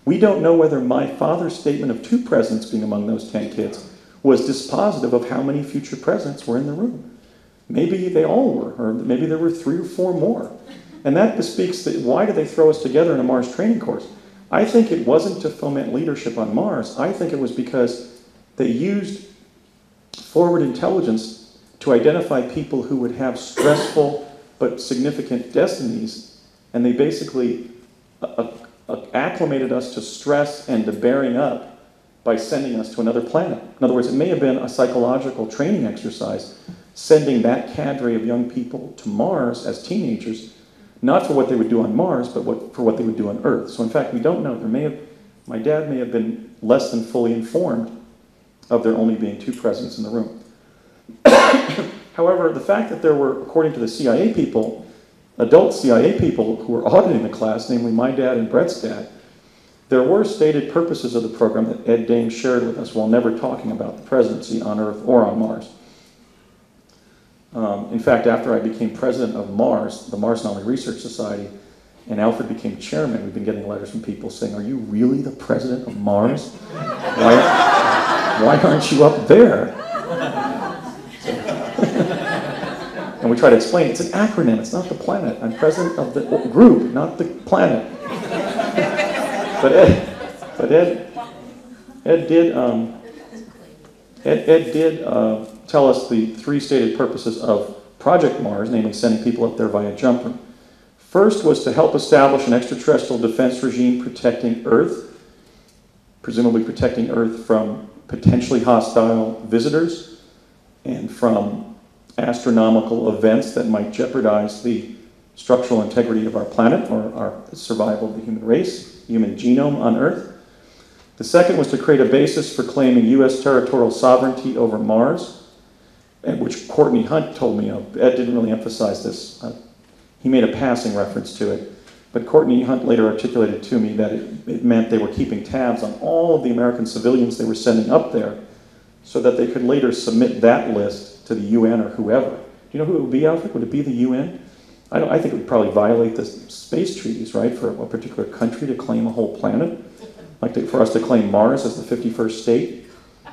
we don't know whether my father's statement of 2 presidents being among those 10 kids was dispositive of how many future presidents were in the room. Maybe they all were, or maybe there were 3 or 4 more. And that bespeaks why did they throw us together in a Mars training course? I think it wasn't to foment leadership on Mars. I think it was because they used forward intelligence to identify people who would have stressful but significant destinies, and they basically acclimated us to stress and to bearing up by sending us to another planet. In other words, it may have been a psychological training exercise sending that cadre of young people to Mars as teenagers, not for what they would do on Mars, but for what they would do on Earth. So in fact, we don't know. My dad may have been less than fully informed of there only being 2 presidents in the room. However, the fact that there were, according to the CIA people, adult CIA people who were auditing the class, namely my dad and Brett's dad, there were stated purposes of the program that Ed Dame shared with us while never talking about the presidency on Earth or on Mars. In fact, after I became president of Mars, the Mars Anomaly Research Society, and Alfred became chairman, we've been getting letters from people saying, "Are you really the president of Mars? Why aren't you up there?" And we try to explain, it's an acronym, it's not the planet. I'm president of the group, not the planet. But Ed did tell us the 3 stated purposes of Project Mars, namely sending people up there via jump room. First was to help establish an extraterrestrial defense regime protecting Earth, presumably protecting Earth from potentially hostile visitors and from astronomical events that might jeopardize the structural integrity of our planet or our survival of the human race, human genome on Earth. The second was to create a basis for claiming U.S. territorial sovereignty over Mars, which Courtney Hunt told me of. Ed didn't really emphasize this. He made a passing reference to it. But Courtney Hunt later articulated to me that it meant they were keeping tabs on all of the American civilians they were sending up there so that they could later submit that list to the UN or whoever. Do you know who it would be, Alfred? Would it be the UN? I think it would probably violate the space treaties, right, for a particular country to claim a whole planet, like for us to claim Mars as the 51st state.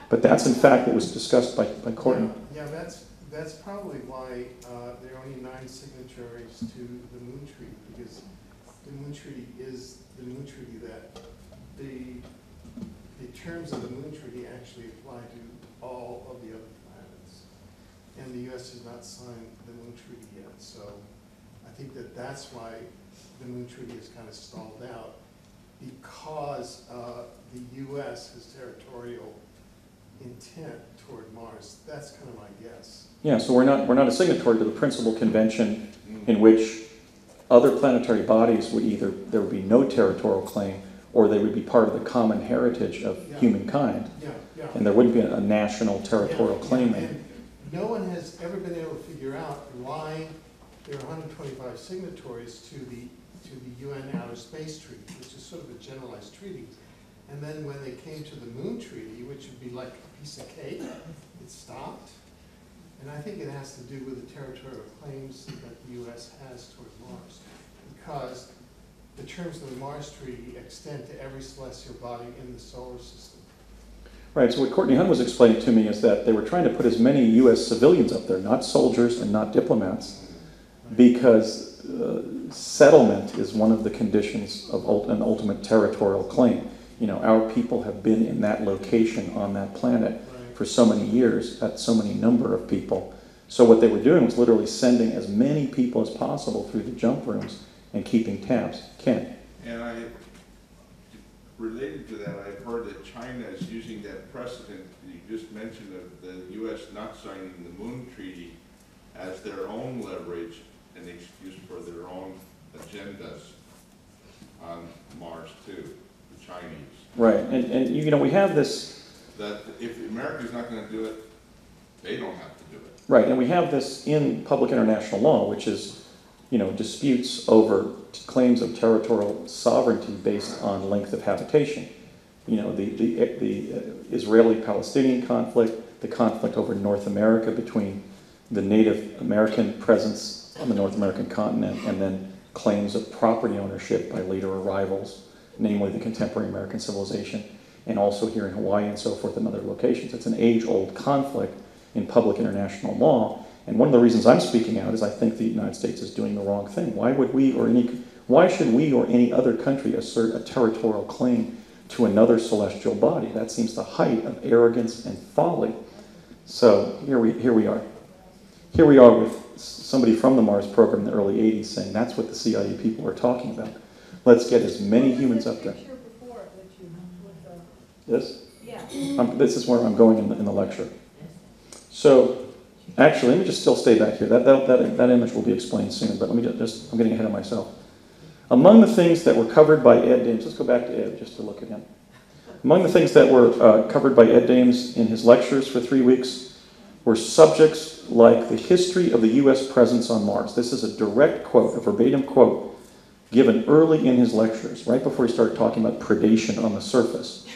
But that's in fact what was discussed by Courtney. Yeah, that's probably why there are only 9 signatories to the Moon Treaty, because the Moon Treaty is the Moon Treaty that the terms of the Moon Treaty actually apply to all of the other planets. And the U.S. has not signed the Moon Treaty yet, so I think that's why the Moon Treaty is kind of stalled out, because the U.S. has territorial intent toward Mars. That's kind of my guess. Yeah, so we're not a signatory to the principal convention in which other planetary bodies would either, there would be no territorial claim, or they would be part of the common heritage of humankind. Yeah. And there wouldn't be a national territorial claim. And no one has ever been able to figure out why there are 125 signatories to the UN Outer Space Treaty, which is sort of a generalized treaty. And then when they came to the Moon Treaty, which would be like a piece of cake, it stopped. And I think it has to do with the territorial claims that the U.S. has toward Mars, because the terms of the Mars Treaty extend to every celestial body in the solar system. Right, so what Courtney Hunt was explaining to me is that they were trying to put as many U.S. civilians up there, not soldiers and not diplomats, because settlement is one of the conditions of an ultimate territorial claim. You know, our people have been in that location on that planet for so many years, at so many number of people. So what they were doing was literally sending as many people as possible through the jump rooms and keeping tabs. Ken? And related to that, I've heard that China is using that precedent that you just mentioned of the U.S. not signing the Moon Treaty as their own leverage and excuse for their own agendas on Mars too, the Chinese. Right, and you know, we have this... That if America's not going to do it, they don't have to do it. Right, and we have this in public international law, which is, you know, disputes over claims of territorial sovereignty based on length of habitation. You know, the Israeli-Palestinian conflict, the conflict over North America between the Native American presence on the North American continent, and then claims of property ownership by later arrivals, namely the contemporary American civilization, and also here in Hawaii and so forth and other locations. It's an age-old conflict in public international law, and one of the reasons I'm speaking out is I think the United States is doing the wrong thing. Why should we or any other country assert a territorial claim to another celestial body? That seems the height of arrogance and folly. So here we are. Here we are with somebody from the Mars program in the early 80s saying that's what the CIA people are talking about. Let's get as many humans up there. This? Yeah. This is where I'm going in the lecture. So Actually, let me just still stay back here. That image will be explained soon, but let me I'm getting ahead of myself. Among the things that were covered by Ed Dames, let's go back to Ed just to look at him. Among the things that were covered by Ed Dames in his lectures for 3 weeks were subjects like the history of the U.S. presence on Mars. This is a direct quote, a verbatim quote, given early in his lectures, right before he started talking about predation on the surface.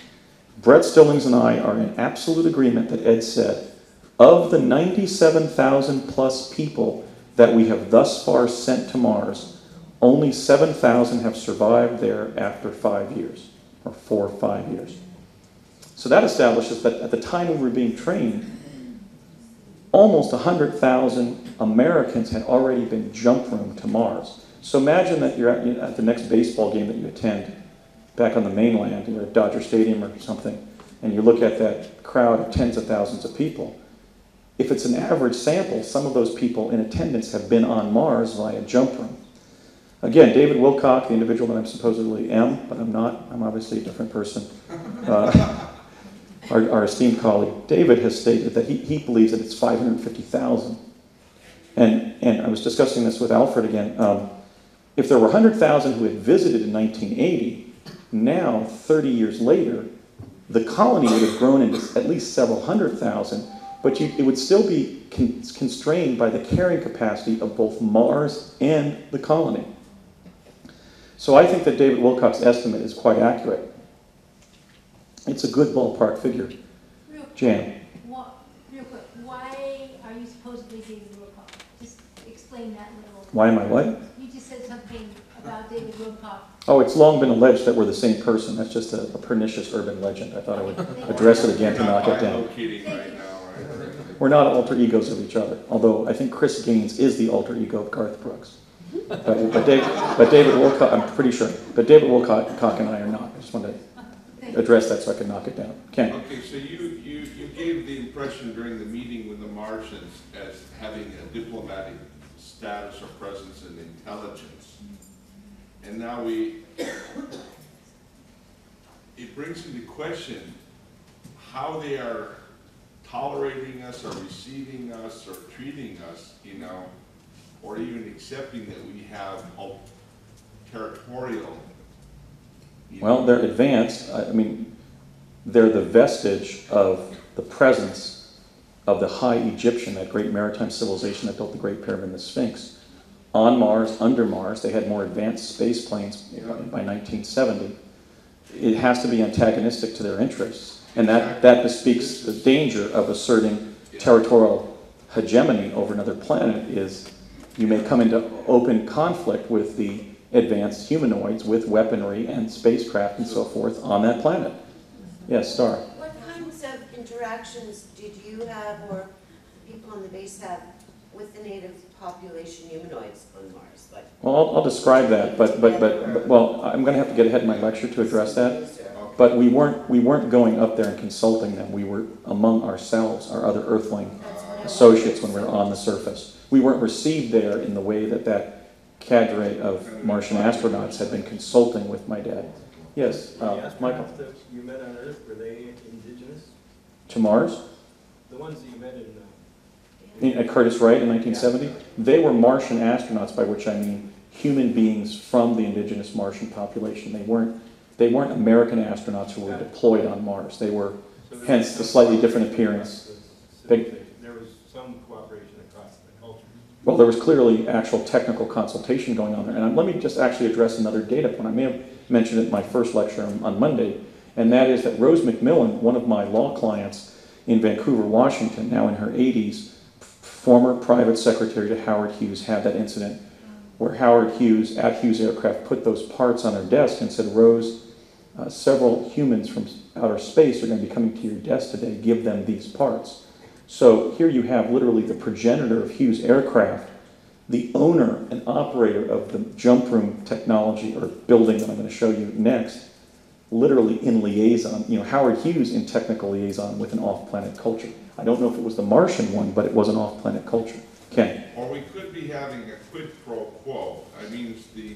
Brett Stillings and I are in absolute agreement that Ed said, of the 97,000 plus people that we have thus far sent to Mars, only 7,000 have survived there after 5 years, or 4 or 5 years. So that establishes that at the time we were being trained, almost 100,000 Americans had already been jump room to Mars. So imagine that you're at the next baseball game that you attend back on the mainland, you're at Dodger Stadium or something, and you look at that crowd of tens of thousands of people. If it's an average sample, some of those people in attendance have been on Mars via jump room. Again, David Wilcock, the individual that I'm supposedly am, but I'm not, I'm obviously a different person. Our esteemed colleague, David, has stated that he believes that it's 550,000. And I was discussing this with Alfred again. If there were 100,000 who had visited in 1980, now, 30 years later, the colony would have grown into at least several 100,000, but it would still be constrained by the carrying capacity of both Mars and the colony. So I think that David Wilcock's estimate is quite accurate. It's a good ballpark figure. Jan. Real quick, why are you supposedly David Wilcock? Just explain that little. Why am I what? You just said something about David Wilcock. Oh, it's long been alleged that we're the same person. That's just a pernicious urban legend. I thought I would address it again to knock it down. Right now, right? We're not alter egos of each other, although I think Chris Gaines is the alter ego of Garth Brooks. But David Wilcock, I'm pretty sure, but David Wilcock and I are not. I just wanted to address that so I could knock it down. Ken? Okay, so you gave the impression during the meeting with the Martians as having a diplomatic status or presence and intelligence. And now it brings into question how they are tolerating us or receiving us or treating us, or even accepting that we have territorial. Well, they're advanced. I mean, they're the vestige of the presence of the High Egyptian, that great maritime civilization that built the Great Pyramid and the Sphinx. On Mars, under Mars, they had more advanced space planes by 1970. It has to be antagonistic to their interests. And that bespeaks the danger of asserting territorial hegemony over another planet is you may come into open conflict with the advanced humanoids with weaponry and spacecraft and so forth on that planet. Yes, Star. What kinds of interactions did you have or people on the base have with the native population humanoids on Mars? Like, Well, I'll describe that, but well, I'm going to have to get ahead in my lecture to address that. But we weren't going up there and consulting them. We were among ourselves, our other Earthling associates, when we were on the surface. We weren't received there in the way that cadre of Martian astronauts had been consulting with my dad. Yes, The astronauts Michael. that you met on Earth, were they indigenous? To Mars? The ones that you met At Curtis Wright in 1970? They were Martian astronauts, by which I mean human beings from the indigenous Martian population. They weren't American astronauts who were deployed on Mars. They were, hence the slightly different appearance. there was some cooperation across the culture. Well, there was clearly actual technical consultation going on there. And let me just actually address another data point. I may have mentioned it in my first lecture on Monday, and that is that Rose McMillan, one of my law clients in Vancouver, Washington, now in her 80s, former private secretary to Howard Hughes, had that incident where Howard Hughes, at Hughes Aircraft, put those parts on her desk and said, Rose, several humans from outer space are going to be coming to your desk today. Give them these parts. So here you have literally the progenitor of Hughes Aircraft, the owner and operator of the jump room technology or building that I'm going to show you next, literally in liaison, Howard Hughes in technical liaison with an off-planet culture. I don't know if it was the Martian one, but it was an off-planet culture. Ken? Or we could be having a quid pro quo. I mean, the